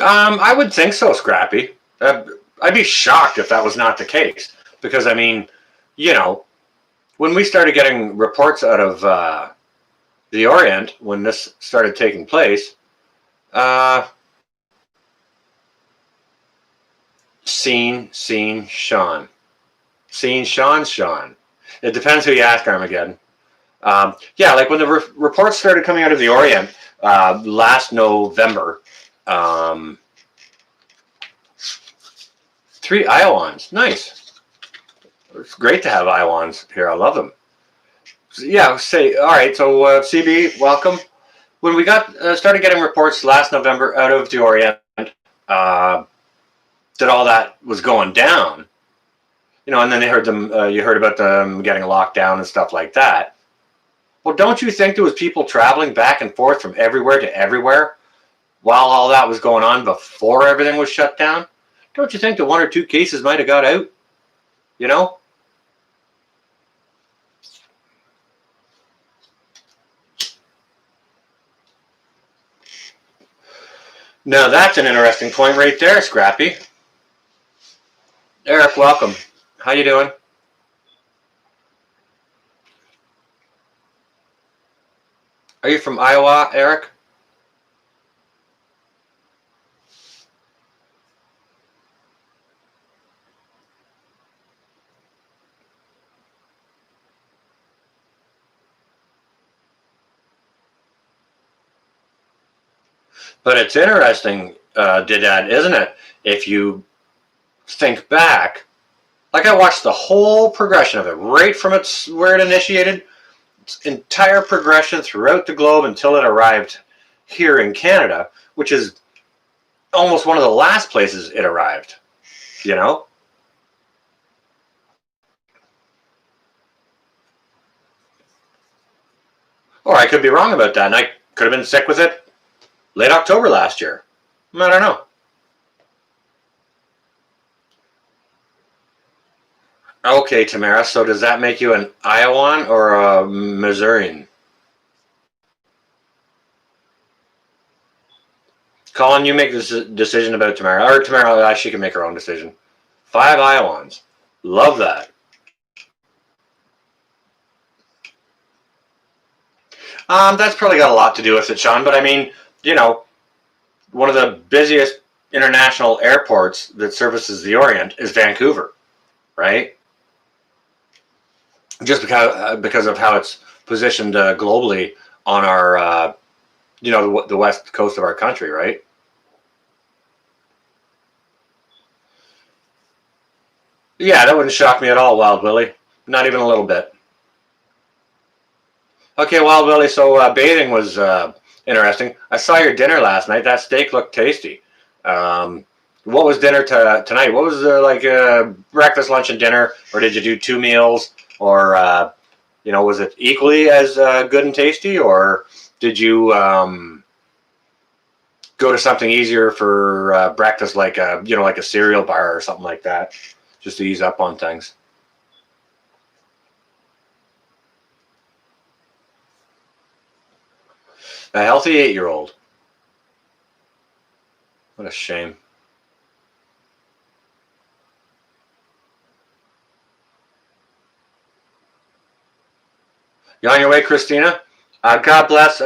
S1: I would think so, Scrappy. I'd be shocked if that was not the case. Because, I mean, you know, when we started getting reports out of the Orient, when this started taking place, uh, Sean. Sean. It depends who you ask, Armageddon. Yeah, like when the reports started coming out of the Orient last November, um, 3 Iowans. Nice. It's great to have Iowans here. I love them. Yeah, say, all right, so CB, welcome. When we got started getting reports last November out of the Orient uh, that all that was going down, and then they heard them. You heard about them getting locked down and stuff like that. Well, don't you think there was people traveling back and forth from everywhere to everywhere while all that was going on before everything was shut down? Don't you think the 1 or 2 cases might have got out? You know? Now that's an interesting point right there, Scrappy. Eric, welcome. How you doing? Are you from Iowa, Eric? But it's interesting, Didad, isn't it? If you think back, like I watched the whole progression of it, right from where it initiated, its entire progression throughout the globe until it arrived here in Canada, which is almost one of the last places it arrived, you know? Or I could be wrong about that, and I could have been sick with it late October last year. I don't know. Okay, Tamara, so does that make you an Iowan or a Missourian? Colin, you make this decision about Tamara. Or Tamara, she can make her own decision. 5 Iowans. Love that. That's probably got a lot to do with it, Sean, but I mean, you know, one of the busiest international airports that services the Orient is Vancouver, right? Just because of how it's positioned globally on our, the west coast of our country, right? Yeah, that wouldn't shock me at all, Wild Willie. Not even a little bit. Okay, Wild Willie. So bathing was interesting. I saw your dinner last night. That steak looked tasty. Um, what was dinner tonight? What was breakfast, lunch, and dinner, or did you do 2 meals, or was it equally as good and tasty, or did you go to something easier for breakfast, like a cereal bar or something like that, just to ease up on things? A healthy 8-year-old. What a shame. You on your way, Christina? God bless.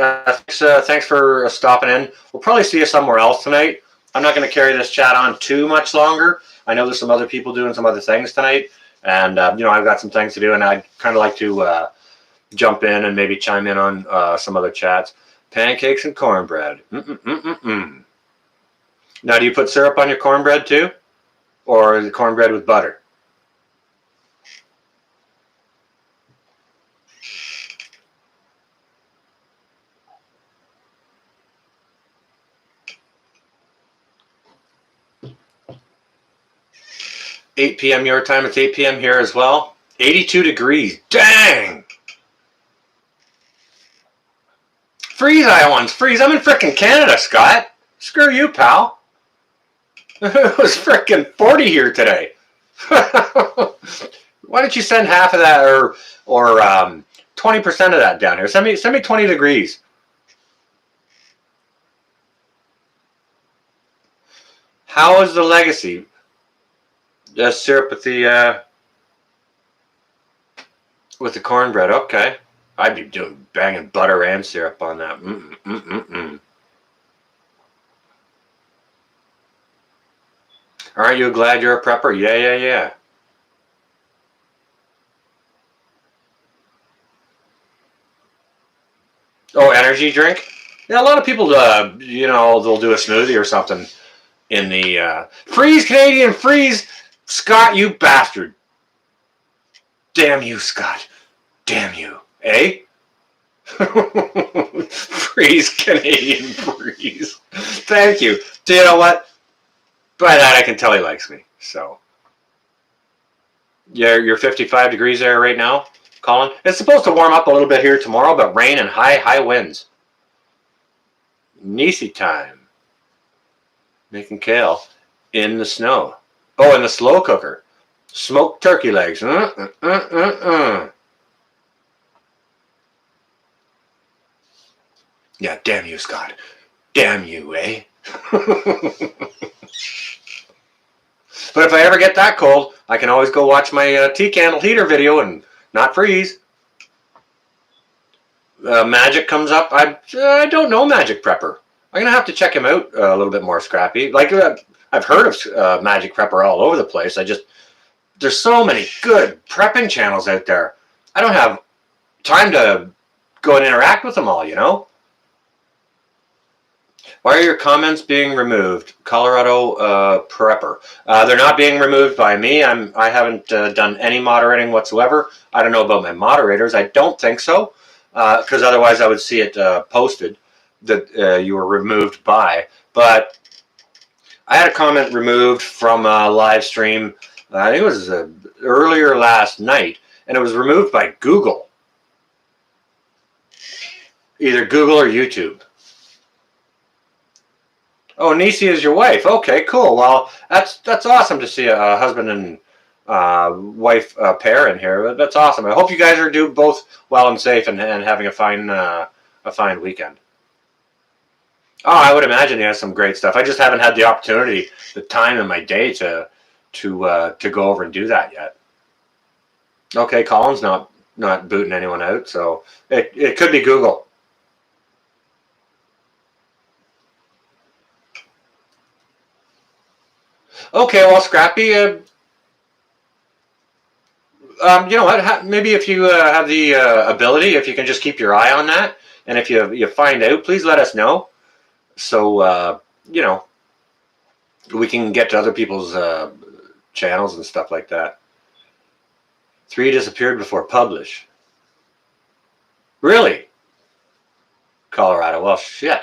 S1: Thanks for stopping in. We'll probably see you somewhere else tonight. I'm not going to carry this chat on too much longer. I know there's some other people doing some other things tonight, and I've got some things to do, and I'd kind of like to jump in and maybe chime in on some other chats. Pancakes and cornbread. Mm-mm-mm-mm-mm. Now, do you put syrup on your cornbread too, or is it cornbread with butter? 8 p.m. your time. It's 8 p.m. here as well. 82 degrees. Dang! Freeze, Iowans. Freeze. I'm in frickin' Canada, Scott. Screw you, pal. It was frickin' 40 here today. Why don't you send half of that or 20% of that down here? Send me 20 degrees. How is the legacy? The syrup with the cornbread. Okay. I'd be doing banging butter and syrup on that. Aren't you glad you're a prepper? Yeah. Oh, energy drink? Yeah, a lot of people, they'll do a smoothie or something in the freeze, Canadian, freeze! Scott, you bastard. Damn you, Scott. Damn you. Eh? Freeze, Canadian, freeze. Thank you. Do you know what? By that, I can tell he likes me. So, yeah, you're 55 degrees there right now, Colin. It's supposed to warm up a little bit here tomorrow, but rain and high winds. Nisi time. Making kale in the snow. Oh, in the slow cooker. Smoked turkey legs. Yeah, damn you, Scott. Damn you, eh? But if I ever get that cold, I can always go watch my tea candle heater video and not freeze. Magic comes up. I don't know Magic Prepper. I'm going to have to check him out a little bit more, Scrappy. Like, I've heard of Magic Prepper all over the place. There's so many good prepping channels out there. I don't have time to go and interact with them all, you know? Why are your comments being removed? Colorado Prepper. They're not being removed by me. I haven't done any moderating whatsoever. I don't know about my moderators. I don't think so, because otherwise I would see it posted that you were removed by. But I had a comment removed from a live stream. I think it was earlier last night, and it was removed by Google. Either Google or YouTube. Oh, Nisi is your wife. Okay, cool. Well, that's awesome to see a husband and wife pair in here. That's awesome. I hope you guys are doing both well and safe and having a fine weekend. Oh, I would imagine he has some great stuff. I just haven't had the opportunity, the time in my day to go over and do that yet. Okay, Colin's not booting anyone out, so it could be Google. Okay, well, Scrappy, you know what? Maybe if you have the ability, if you can just keep your eye on that, and if you find out, please let us know. So we can get to other people's channels and stuff like that. 3 disappeared before publish. Really? Colorado. Well, shit.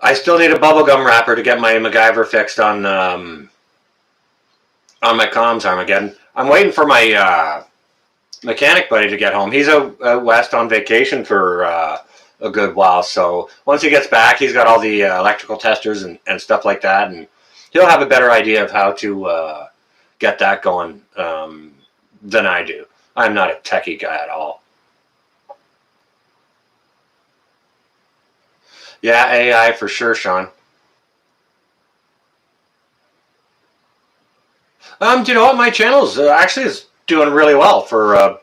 S1: I still need a bubblegum wrapper to get my MacGyver fixed on my comms, Armageddon. I'm waiting for my mechanic buddy to get home. He's out west on vacation for a good while, so once he gets back, he's got all the electrical testers and stuff like that, and he'll have a better idea of how to get that going than I do. I'm not a techie guy at all. Yeah, AI for sure, Sean. Do you know what? My channel's actually is doing really well for a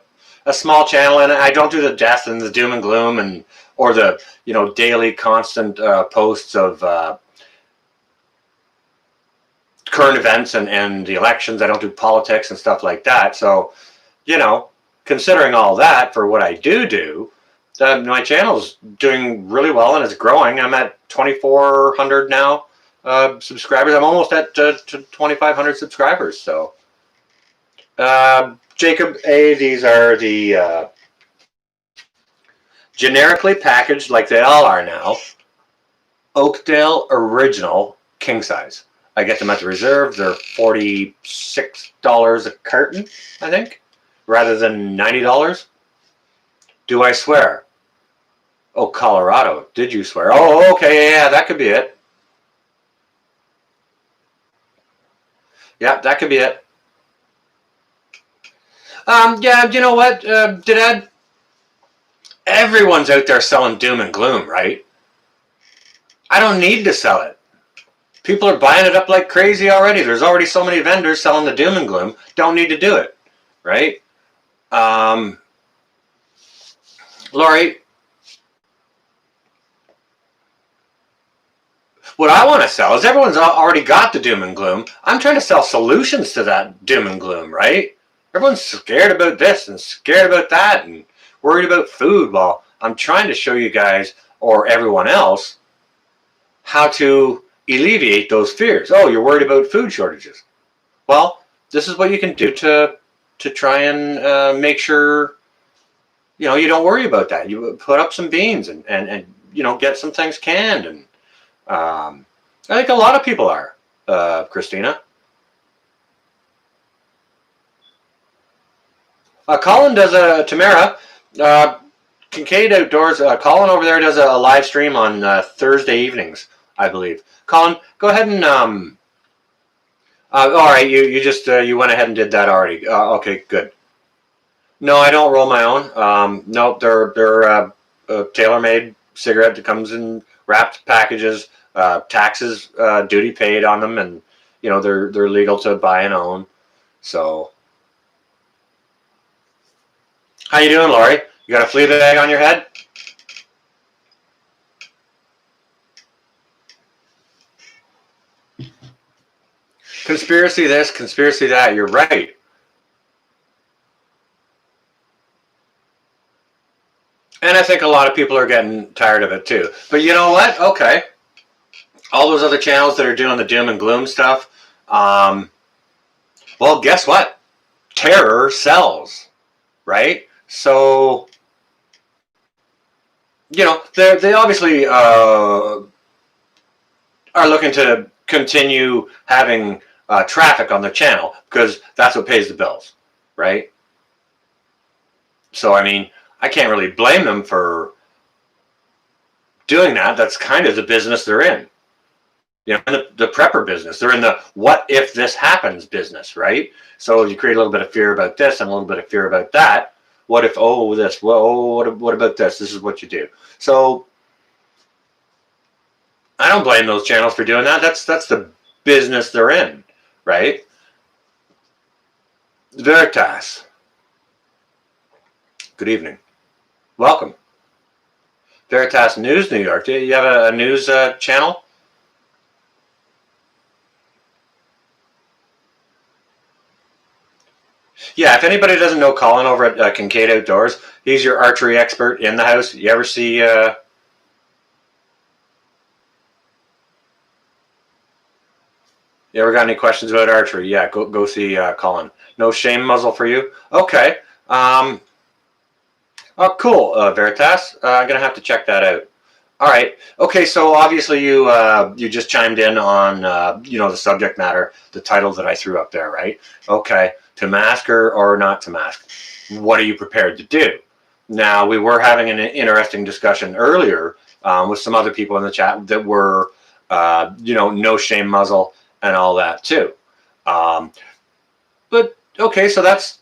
S1: small channel, and I don't do the death and the doom and gloom or the daily constant posts of current events and the elections. I don't do politics and stuff like that. So, considering all that for what I do, my channel's doing really well and it's growing. I'm at 2,400 now subscribers. I'm almost at 2,500 subscribers. So, Jacob A, these are the generically packaged, like they all are now, Oakdale Original King Size. I get them at the Reserve. They're $46 a carton, I think, rather than $90. Do I swear? Oh, Colorado. Did you swear? Oh, okay. Yeah, that could be it. Yeah, that could be it. Yeah, you know what, Dad? Everyone's out there selling doom and gloom, right? I don't need to sell it. People are buying it up like crazy already. There's already so many vendors selling the doom and gloom. Don't need to do it, right? Lori, what I want to sell is everyone's already got the doom and gloom. I'm trying to sell solutions to that doom and gloom, right? Everyone's scared about this and scared about that and worried about food. Well, I'm trying to show you guys or everyone else how to alleviate those fears. Oh, you're worried about food shortages. Well, this is what you can do to try and make sure you don't worry about that. You put up some beans and get some things canned, and I think a lot of people are, Christina. Colin does Tamara, Kincaid Outdoors. Colin over there does a live stream on Thursday evenings, I believe. Colin, go ahead and all right, you just you went ahead and did that already. Okay, good. No, I don't roll my own. No, they're a tailor-made cigarette that comes in wrapped packages, taxes, duty paid on them, and they're legal to buy and own. So, how you doing, Laurie? You got a flea bag on your head? Conspiracy this, conspiracy that. You're right. And I think a lot of people are getting tired of it too. But you know what? Okay. All those other channels that are doing the doom and gloom stuff, well, guess what? Terror sells, right? So, they obviously are looking to continue having traffic on the channel because that's what pays the bills, right? So, I mean, I can't really blame them for doing that. That's kind of the business they're in. The prepper business. They're in the what if this happens business, right? So you create a little bit of fear about this and a little bit of fear about that. What if, this, well, what about this? This is what you do. So I don't blame those channels for doing that. That's the business they're in, right? Veritas. Good evening. Welcome. Veritas News New York. Do you have a news channel? Yeah, if anybody doesn't know Colin over at Kincaid Outdoors, he's your archery expert in the house. You ever see... You ever got any questions about archery? Yeah, go see Colin. No shame muzzle for you? Okay. Oh, cool, Veritas. I'm going to have to check that out. All right. Okay, so obviously you just chimed in on, the subject matter, the title that I threw up there, right? Okay. To mask or not to mask? What are you prepared to do? Now, we were having an interesting discussion earlier with some other people in the chat that were, no shame muzzle and all that too. But, okay, so that's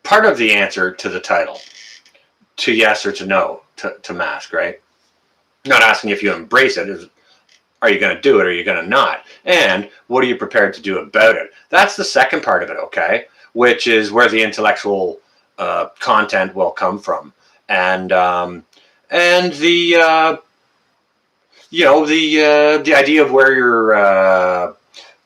S1: part of the answer to the title, to yes or to no, to mask, right? Not asking if you embrace it. Are you going to do it or are you going to not? And what are you prepared to do about it? That's the second part of it, okay? Which is where the intellectual content will come from. And the the idea of where your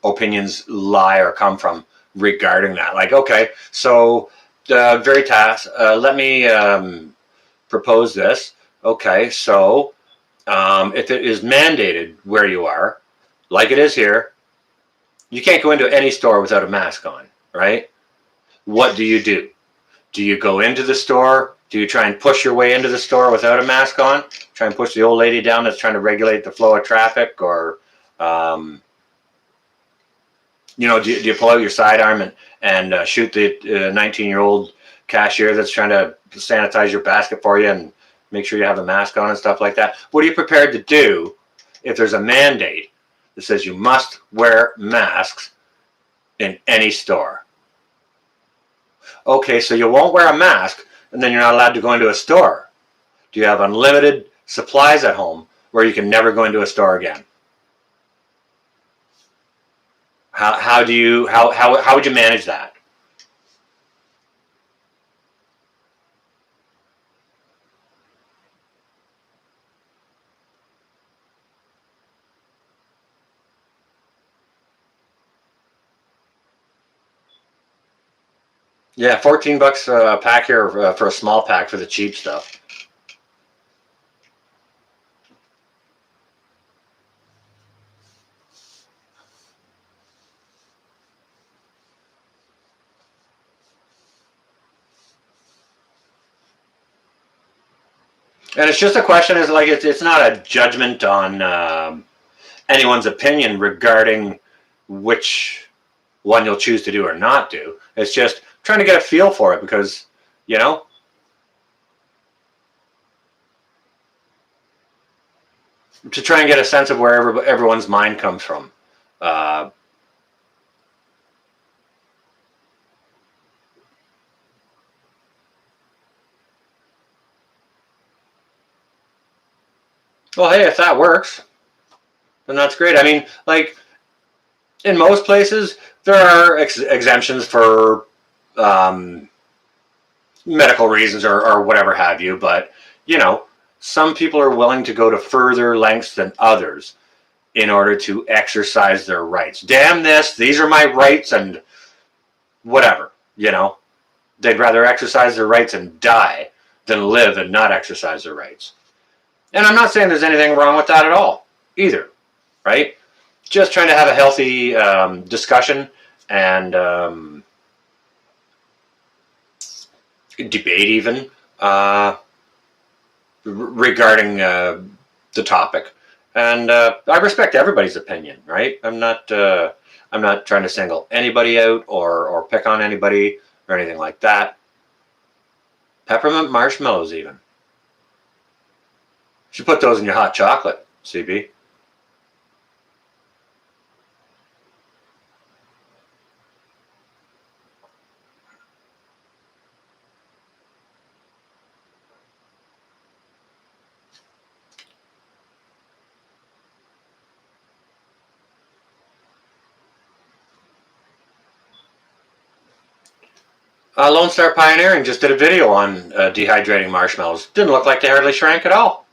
S1: opinions lie or come from regarding that. Like, okay, so Veritas, let me propose this. Okay, so if it is mandated where you are, like it is here, you can't go into any store without a mask on, right? What do? Do you go into the store? Do you try and push your way into the store without a mask on? Try and push the old lady down that's trying to regulate the flow of traffic? Or, do you pull out your sidearm and shoot the 19-year-old cashier that's trying to sanitize your basket for you and make sure you have a mask on and stuff like that? What are you prepared to do if there's a mandate that says you must wear masks in any store? Okay, so you won't wear a mask and then you're not allowed to go into a store. Do you have unlimited supplies at home where you can never go into a store again. How would you manage that? Yeah, $14 a pack here for a small pack for the cheap stuff. And it's just a question. Is like it's not a judgment on anyone's opinion regarding which one you'll choose to do or not do. It's just trying to get a feel for it because, you know, to try and get a sense of where everyone's mind comes from. Well, hey, if that works, then that's great. I mean, like in most places, there are exemptions for medical reasons or whatever have you, but you know, some people are willing to go to further lengths than others in order to exercise their rights. Damn this, these are my rights and whatever, you know. They'd rather exercise their rights and die than live and not exercise their rights. And I'm not saying there's anything wrong with that at all, either, right? Just trying to have a healthy discussion and debate even regarding the topic. And I respect everybody's opinion, right? I'm not trying to single anybody out or pick on anybody or anything like that. Peppermint marshmallows even. You should put those in your hot chocolate, CB. Lone Star Pioneering just did a video on dehydrating marshmallows. Didn't look like they hardly shrank at all.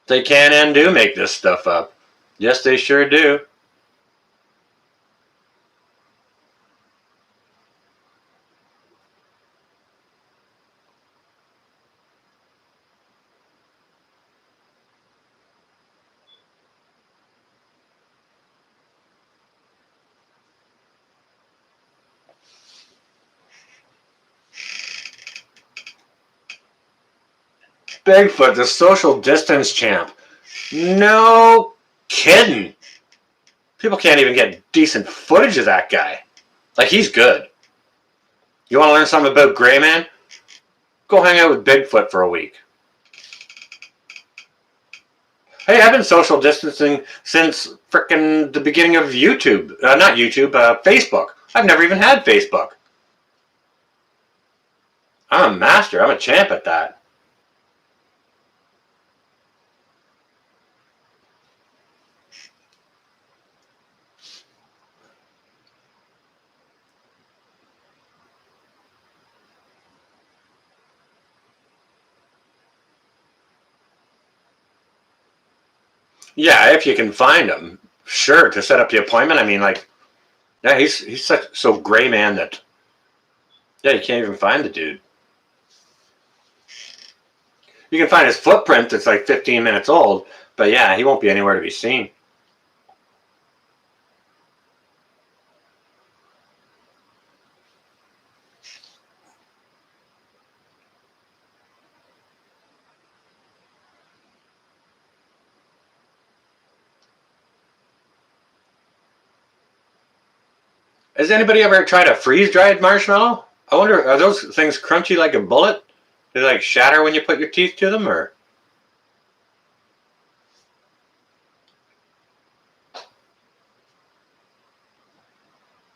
S1: They can and do make this stuff up. Yes, they sure do. Bigfoot, the social distance champ. No kidding. People can't even get decent footage of that guy. Like, he's good. You want to learn something about Gray Man? Go hang out with Bigfoot for a week. Hey, I've been social distancing since frickin' the beginning of YouTube. Not YouTube, Facebook. I've never even had Facebook. I'm a master. I'm a champ at that. Yeah, if you can find him, sure, to set up the appointment. I mean, like, yeah, he's such so Gray Man that yeah, you can't even find the dude. You can find his footprint that's like 15 minutes old, but yeah, he won't be anywhere to be seen. Has anybody ever tried a freeze-dried marshmallow? I wonder, are those things crunchy like a bullet? Do they like shatter when you put your teeth to them, or?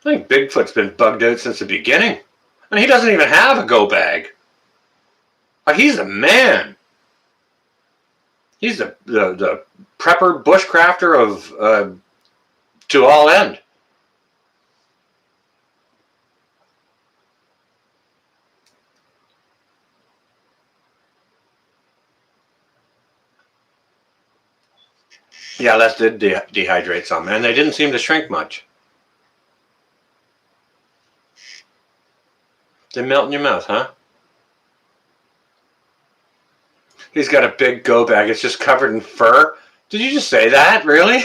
S1: I think Bigfoot's been bugged out since the beginning. And he doesn't even have a go bag. Like, he's the man. He's the prepper bushcrafter of to all end. Yeah, that did dehydrate some, and they didn't seem to shrink much. They melt in your mouth, huh? He's got a big go bag. It's just covered in fur. Did you just say that? Really?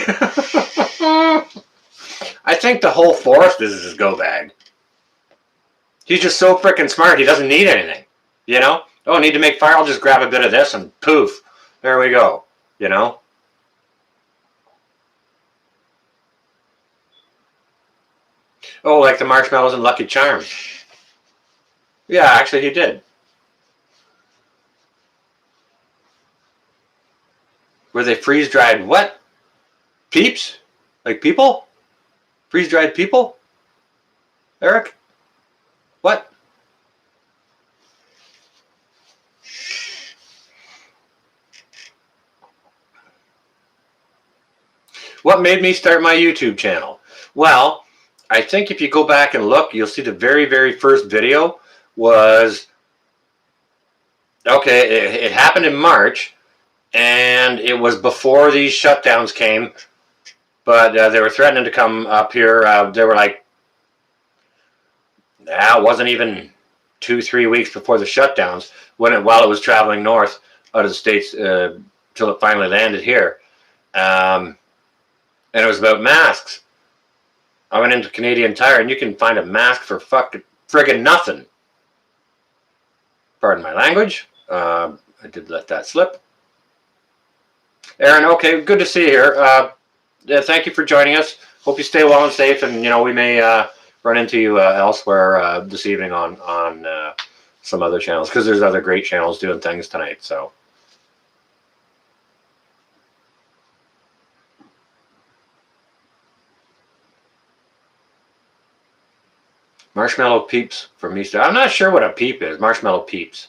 S1: I think the whole forest is his go bag. He's just so freaking smart. He doesn't need anything. You know? Oh, I need to make fire. I'll just grab a bit of this and poof. There we go. You know? Oh, like the marshmallows and Lucky Charms. Yeah, actually he did. Were they freeze-dried what? Peeps? Like people? Freeze-dried people? Eric? What? What made me start my YouTube channel? Well, I think if you go back and look, you'll see the very, very first video was, okay, it happened in March, and it was before these shutdowns came, but they were threatening to come up here. They were like, it wasn't even 2-3 weeks before the shutdowns, while it was traveling north out of the States till it finally landed here. And it was about masks. I went into Canadian Tire, and you can find a mask for friggin' nothing. Pardon my language. I did let that slip. Aaron, okay, good to see you here. Thank you for joining us. Hope you stay well and safe, and we may run into you elsewhere this evening on some other channels, because there's other great channels doing things tonight. So. Marshmallow Peeps from Easter. I'm not sure what a peep is. Marshmallow Peeps.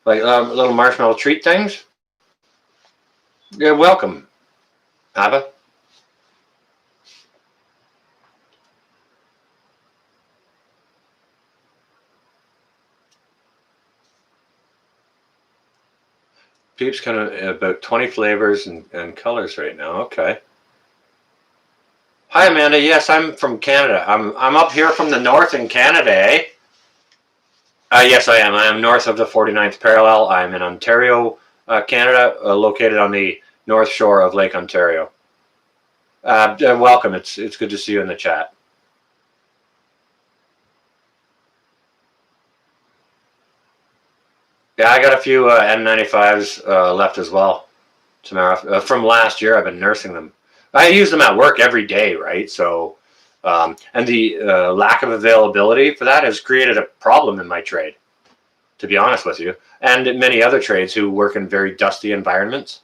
S1: Like little marshmallow treat things? Yeah, welcome, Abba. Peeps kind of about 20 flavors and colors right now. Okay. Hi, Amanda. Yes, I'm from Canada. I'm up here from the north in Canada, eh? Yes, I am. I am north of the 49th parallel. I'm in Ontario, Canada, located on the north shore of Lake Ontario. Welcome. It's good to see you in the chat. Yeah, I got a few N95s left as well, Tamara. From last year, I've been nursing them. I use them at work every day, right? So, and the lack of availability for that has created a problem in my trade, to be honest with you, and in many other trades who work in very dusty environments.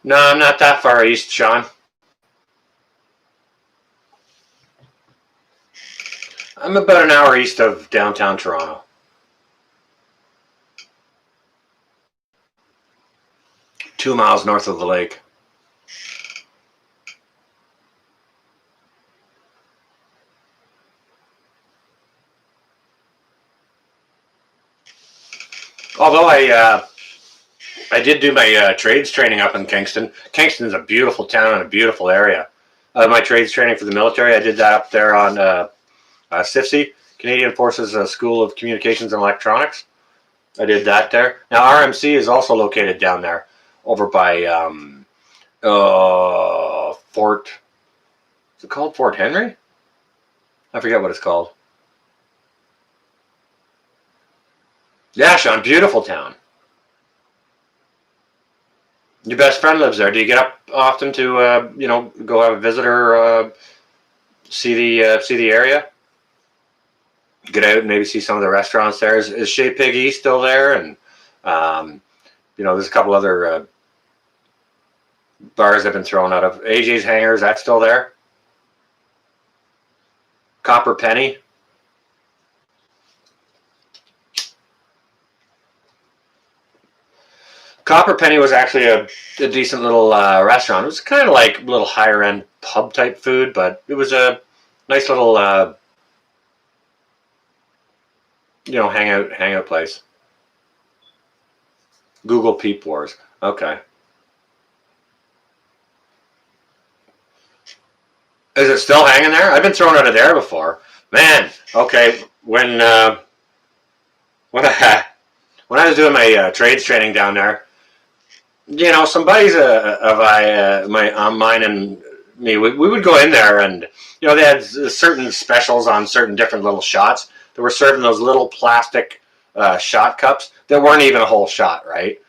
S1: No, I'm not that far east, Sean. I'm about an hour east of downtown Toronto. Two miles north of the lake. Although I did do my trades training up in Kingston. Kingston is a beautiful town and a beautiful area. My trades training for the military, I did that up there on CFC, Canadian Forces School of Communications and Electronics. I did that there. Now RMC is also located down there, over by Fort. Is it called Fort Henry? I forget what it's called. Yeah, Sean, beautiful town. Your best friend lives there. Do you get up often to go have a visit or see the area? Get out and maybe see some of the restaurants there. Is Chez Piggy still there? And there's a couple other bars I've been thrown out of. AJ's Hangers, that's still there. Copper Penny. Copper Penny was actually a decent little restaurant. It was kind of like a little higher end pub type food, but it was a nice little hangout place. Google Peep Wars. Okay. Is it still hanging there? I've been thrown out of there before. Man, okay. When I was doing my trades training down there, some buddies of mine and me, we would go in there, and they had certain specials on certain different little shots that were served in those little plastic shot cups that weren't even a whole shot, right?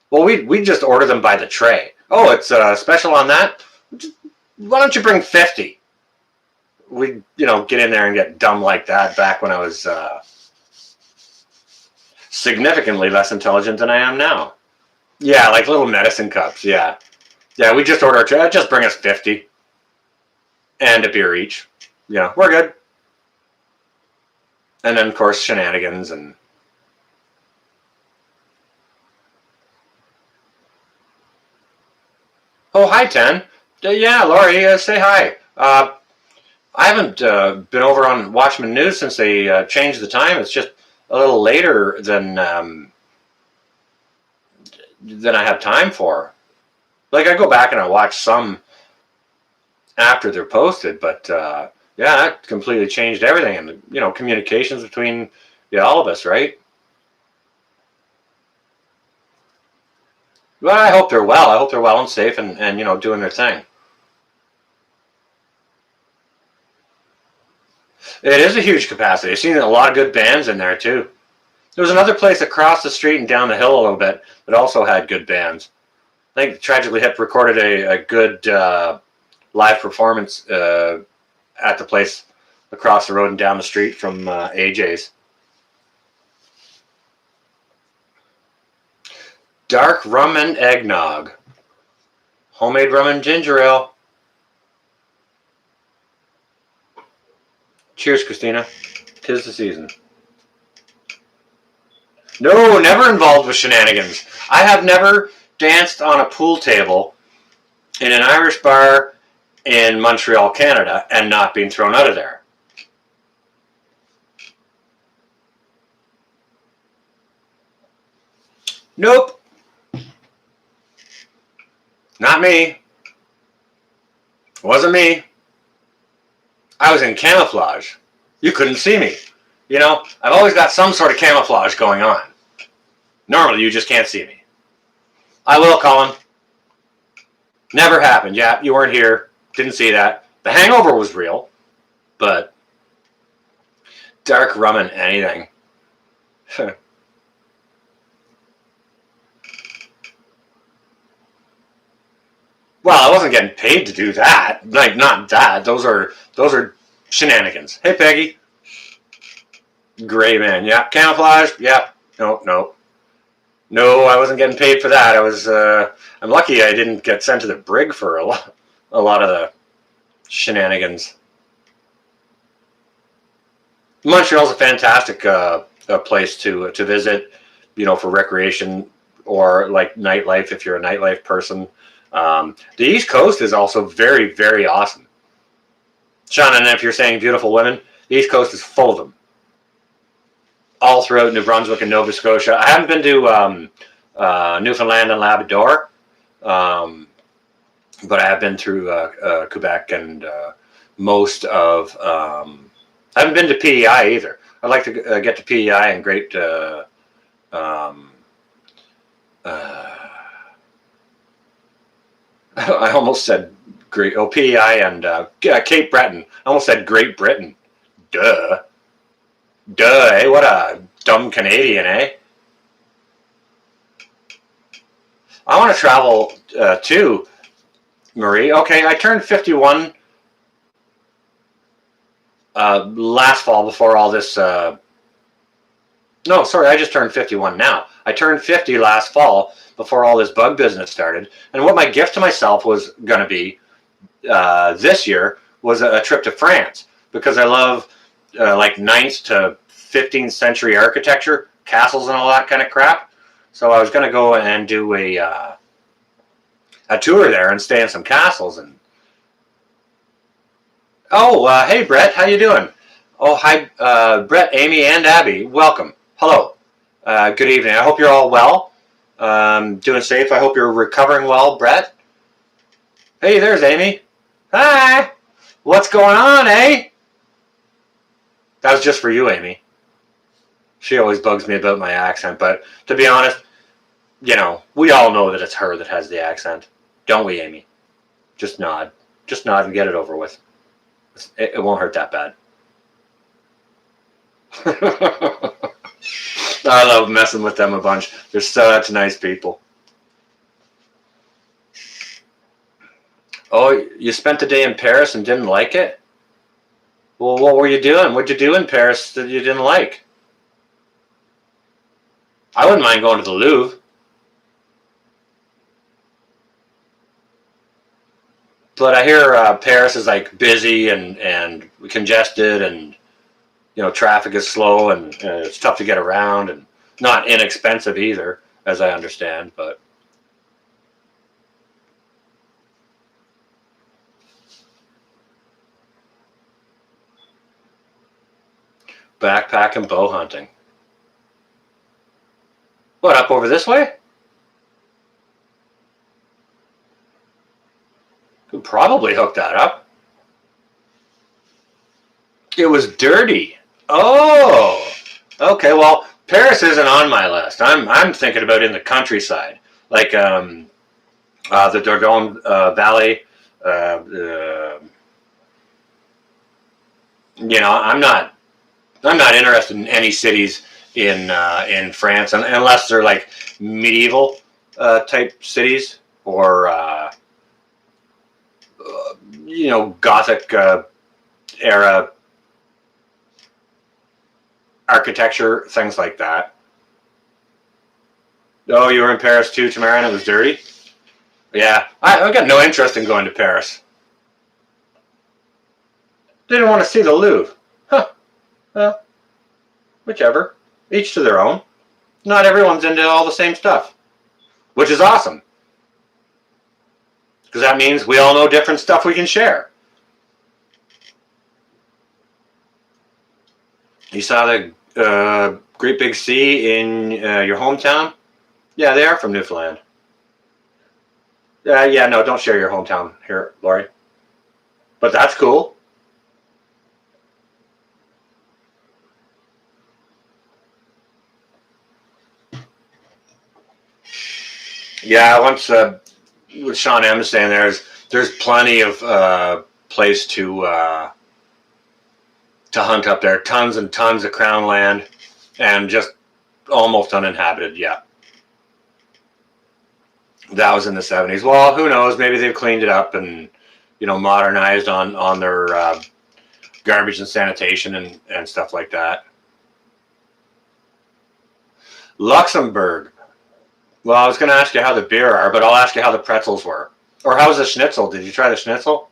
S1: Well, we just order them by the tray. Oh, it's special on that. Why don't you bring 50? We get in there and get dumb like that. Back when I was significantly less intelligent than I am now. Yeah, like little medicine cups. Yeah, we just order a tray. Just bring us 50 and a beer each. Yeah, we're good. And then of course shenanigans and. Oh, hi, Ten. Yeah, Laurie, say hi. I haven't been over on Watchman News since they changed the time. It's just a little later than I have time for. Like, I go back and I watch some after they're posted, but that completely changed everything, and communications between all of us, right? Well, I hope they're well. I hope they're well and safe and doing their thing. It is a huge capacity. I've seen a lot of good bands in there too. There was another place across the street and down the hill a little bit that also had good bands. I think Tragically Hip recorded a good live performance at the place across the road and down the street from AJ's. Dark rum and eggnog. Homemade rum and ginger ale. Cheers, Christina. 'Tis the season. No, never involved with shenanigans. I have never danced on a pool table in an Irish bar in Montreal, Canada, and not been thrown out of there. Nope. Not me. Wasn't me. I was in camouflage. You couldn't see me. I've always got some sort of camouflage going on. Normally, you just can't see me. I will, Colin. Never happened. Yeah, you weren't here. Didn't see that. The hangover was real, but dark rum and anything. Well, I wasn't getting paid to do that. Like, not that. Those are shenanigans. Hey, Peggy. Gray man. Yeah. Camouflage. Yeah. No, I wasn't getting paid for that. I'm lucky I didn't get sent to the brig for a lot of the shenanigans. Montreal's a fantastic place to visit, for recreation or like nightlife if you're a nightlife person. The East Coast is also very, very awesome. Sean, and if you're saying beautiful women, the East Coast is full of them. All throughout New Brunswick and Nova Scotia. I haven't been to Newfoundland and Labrador, but I have been through Quebec and most of. I haven't been to PEI either. I'd like to get to PEI and Great. I almost said Great. Oh, PEI and Cape Breton. I almost said Great Britain. Duh, eh? What a dumb Canadian, eh? I want to travel too, Marie. Okay, I turned 51 last fall before all this No, sorry, I just turned 51 now. I turned 50 last fall before all this bug business started. And what my gift to myself was going to be this year was a trip to France, because I love like 9th to 15th century architecture, castles and all that kind of crap. So I was going to go and do a tour there and stay in some castles. And hey Brett, how you doing? Oh, hi, Brett, Amy, and Abby. Welcome. Hello. Good evening. I hope you're all well. Doing safe. I hope you're recovering well, Brett. Hey, there's Amy. Hi. What's going on, eh? That was just for you, Amy. She always bugs me about my accent, but to be honest, you know, we all know that it's her that has the accent. Don't we, Amy? Just nod. Just nod and get it over with. It won't hurt that bad. I love messing with them a bunch. They're such nice people. Oh, you spent the day in Paris and didn't like it? Well, what were you doing? What'd you do in Paris that you didn't like? I wouldn't mind going to the Louvre. But I hear Paris is like busy and congested, and you know, traffic is slow, and it's tough to get around, and not inexpensive either, as I understand. But backpack and bow hunting. What, up over this way? Could probably hook that up. It was dirty. Oh, okay. Well, Paris isn't on my list. I'm thinking about in the countryside, like the Dordogne Valley. You know, I'm not interested in any cities in France unless they're like medieval type cities, or you know, Gothic era architecture, things like that. Oh, you were in Paris too, Tamara, and it was dirty? Yeah, I got no interest in going to Paris. Didn't want to see the Louvre. Huh. Well, whichever. Each to their own. Not everyone's into all the same stuff, which is awesome. Because that means we all know different stuff we can share. You saw the Great Big Sea in your hometown? Yeah, they are from Newfoundland. Yeah, no, don't share your hometown here, Lori. But that's cool. Yeah, once what Sean M is saying, there's plenty of place to hunt up there. Tons and tons of crown land, and just almost uninhabited. Yeah, that was in the 70s. Well, who knows? Maybe they've cleaned it up and, you know, modernized on their garbage and sanitation and stuff like that. Luxembourg. Well, I was going to ask you how the beer are, but I'll ask you how the pretzels were. Or how was the schnitzel? Did you try the schnitzel?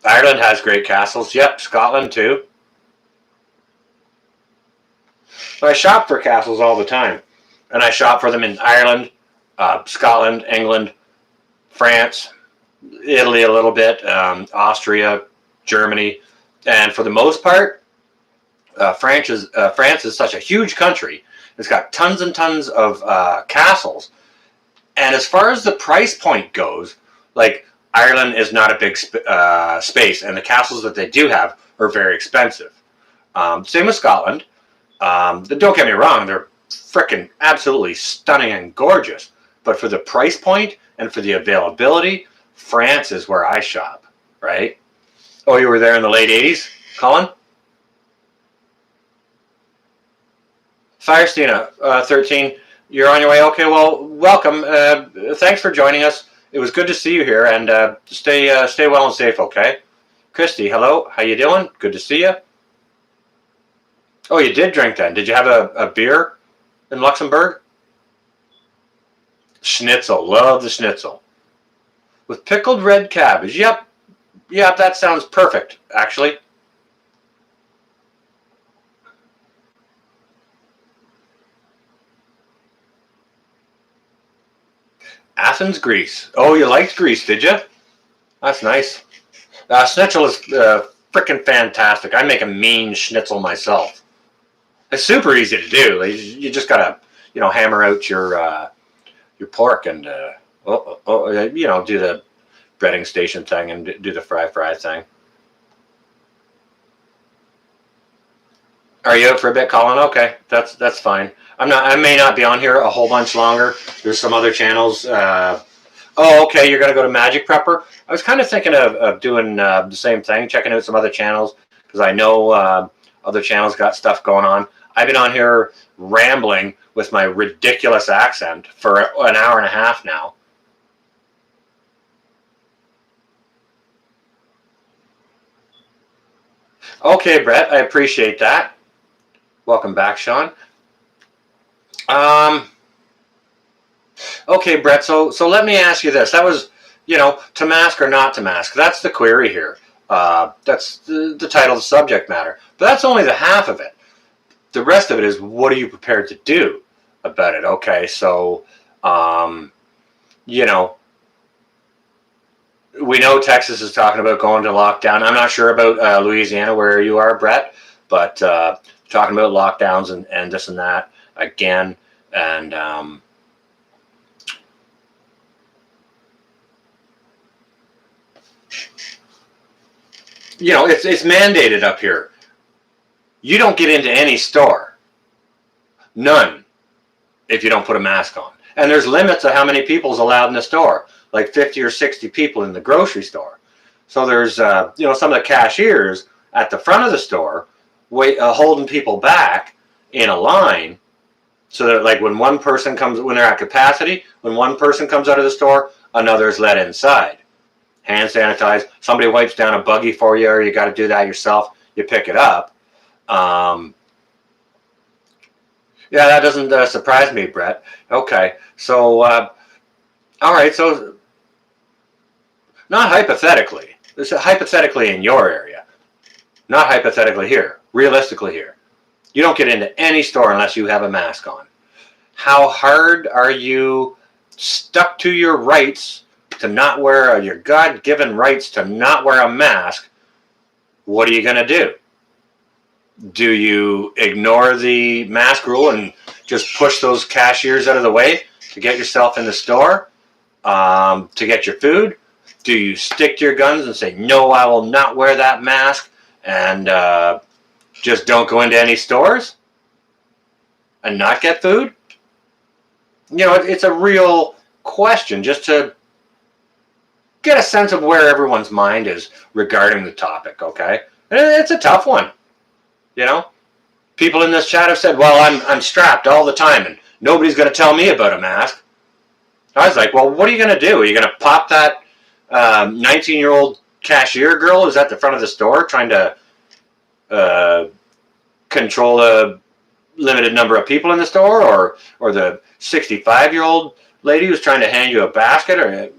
S1: Ireland has great castles. Yep, Scotland too. So I shop for castles all the time. And I shop for them in Ireland, Scotland, England, France, Italy a little bit, Austria, Germany. And for the most part, France is such a huge country. It's got tons and tons of castles. And as far as the price point goes, like, Ireland is not a big space, and the castles that they do have are very expensive. Same with Scotland. Don't get me wrong, they're freaking absolutely stunning and gorgeous. But for the price point and for the availability, France is where I shop, right? Oh, you were there in the late 80s, Colin? Firestina, 13, you're on your way. Okay, well, welcome. Thanks for joining us. It was good to see you here, and stay well and safe, okay? Christy, hello. How you doing? Good to see you. Oh, you did drink then. Did you have a beer in Luxembourg? Schnitzel. Love the schnitzel. With pickled red cabbage. Yep. Yep, that sounds perfect, actually. Athens, Greece. Oh, you liked Greece, did you? That's nice. Schnitzel is freaking fantastic. I make a mean schnitzel myself. It's super easy to do. You just gotta, hammer out your pork and do the breading station thing and do the fry thing. Are you out for a bit, Colin? Okay, that's fine. I may not be on here a whole bunch longer. There's some other channels. Oh, okay. You're gonna go to Magic Prepper. I was kind of thinking of doing the same thing, checking out some other channels because I know other channels got stuff going on. I've been on here rambling with my ridiculous accent for an hour and a half now. Okay, Brett, I appreciate that. Welcome back, Sean. Um, okay, Brett. So let me ask you this. That was, to mask or not to mask. That's the query here. That's the title of the subject matter. But that's only the half of it. The rest of it is, what are you prepared to do about it? Okay, so, you know, we know Texas is talking about going to lockdown. I'm not sure about Louisiana, where you are, Brett, but talking about lockdowns and this and that again. And it's mandated up here. You don't get into any store, none, if you don't put a mask on. And there's limits of how many people's allowed in the store, like 50 or 60 people in the grocery store. So there's some of the cashiers at the front of the store holding people back in a line, so that like when they're at capacity, when one person comes out of the store, another is let inside. Hand sanitize. Somebody wipes down a buggy for you, or you got to do that yourself. You pick it up. Yeah, that doesn't surprise me, Brett. Okay, so all right, so not hypothetically. This is hypothetically in your area, not hypothetically here. Realistically here, you don't get into any store unless you have a mask on. How hard are you stuck to your rights to not wear your God-given rights to not wear a mask? What are you going to do? Do you ignore the mask rule and just push those cashiers out of the way to get yourself in the store, to get your food? Do you stick to your guns and say, no, I will not wear that mask, and just don't go into any stores and not get food? It's a real question, just to get a sense of where everyone's mind is regarding the topic, okay? And it's a tough one. People in this chat have said, well, I'm strapped all the time and nobody's going to tell me about a mask. I was like, well, what are you going to do? Are you going to pop that 19-year-old cashier girl who's at the front of the store trying to control a limited number of people in the store, or the 65-year-old lady who's trying to hand you a basket, or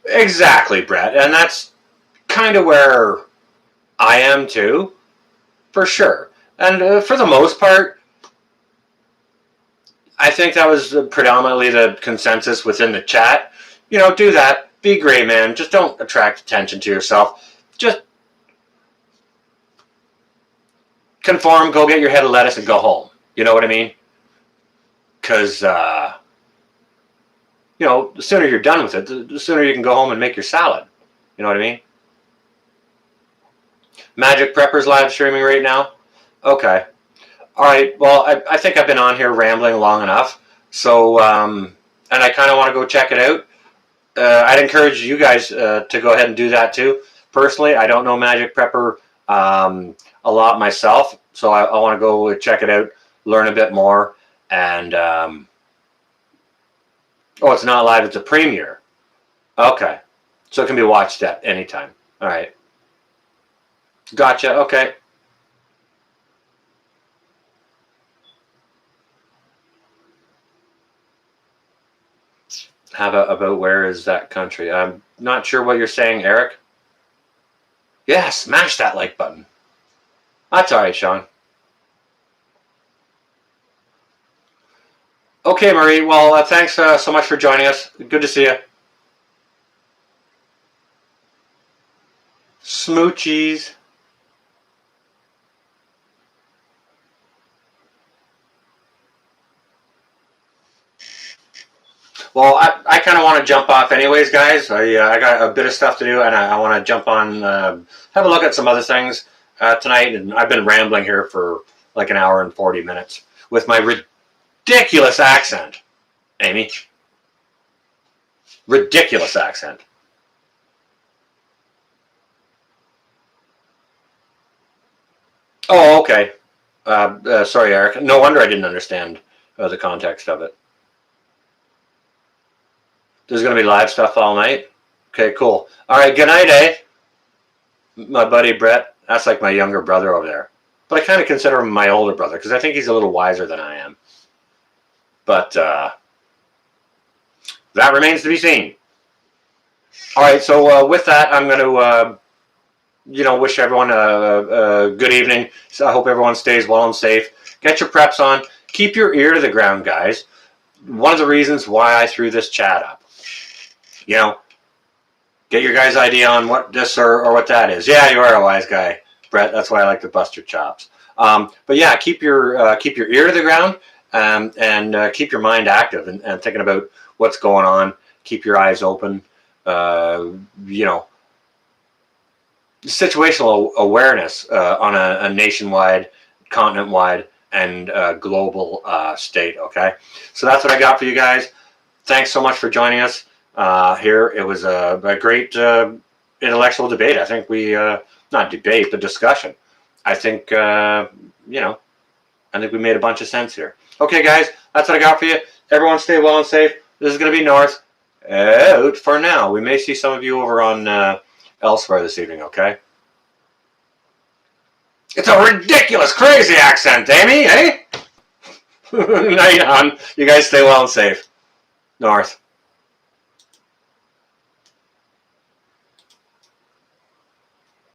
S1: Exactly, Brett. And that's kind of where I am too, for sure. And for the most part, I think that was predominantly the consensus within the chat. Do that. Be great, man. Just don't attract attention to yourself. Just conform, go get your head of lettuce and go home. You know what I mean? Because, the sooner you're done with it, the sooner you can go home and make your salad. You know what I mean? Magic Prepper's live streaming right now. Okay. All right. Well, I think I've been on here rambling long enough. So, and I kind of want to go check it out. I'd encourage you guys to go ahead and do that too. Personally, I don't know Magic Prepper a lot myself, so I want to go check it out, learn a bit more, and oh, it's not live; it's a premiere. Okay. So it can be watched at any time. All right. Gotcha. Okay. How about where is that country? I'm not sure what you're saying, Eric. Yeah, smash that like button. That's all right, Sean. Okay, Marie. Well, thanks so much for joining us. Good to see you. Smoochies. Well, I kind of want to jump off anyways, guys. I got a bit of stuff to do, and I want to jump on, have a look at some other things tonight. And I've been rambling here for like an hour and 40 minutes with my ridiculous accent, Amy. Ridiculous accent. Oh, okay. Sorry, Eric. No wonder I didn't understand the context of it. There's going to be live stuff all night. Okay, cool. All right, good night, eh? My buddy Brett. That's like my younger brother over there. But I kind of consider him my older brother because I think he's a little wiser than I am. But that remains to be seen. All right, so with that, I'm going to, wish everyone a good evening. So I hope everyone stays well and safe. Get your preps on. Keep your ear to the ground, guys. One of the reasons why I threw this chat up. Get your guys' idea on what this or what that is. Yeah, you are a wise guy, Brett. That's why I like to bust your chops. But yeah, keep your ear to the ground and keep your mind active and thinking about what's going on. Keep your eyes open. Situational awareness on a nationwide, continent-wide, and global state. Okay, so that's what I got for you guys. Thanks so much for joining us here. It was a great intellectual debate. I think we not debate, but discussion. I think I think we made a bunch of sense here. Okay, guys, that's what I got for you. Everyone stay well and safe. This is going to be North out for now. We may see some of you over on elsewhere this evening, okay? It's a ridiculous, crazy accent, Amy, eh? Night on. You guys stay well and safe. North.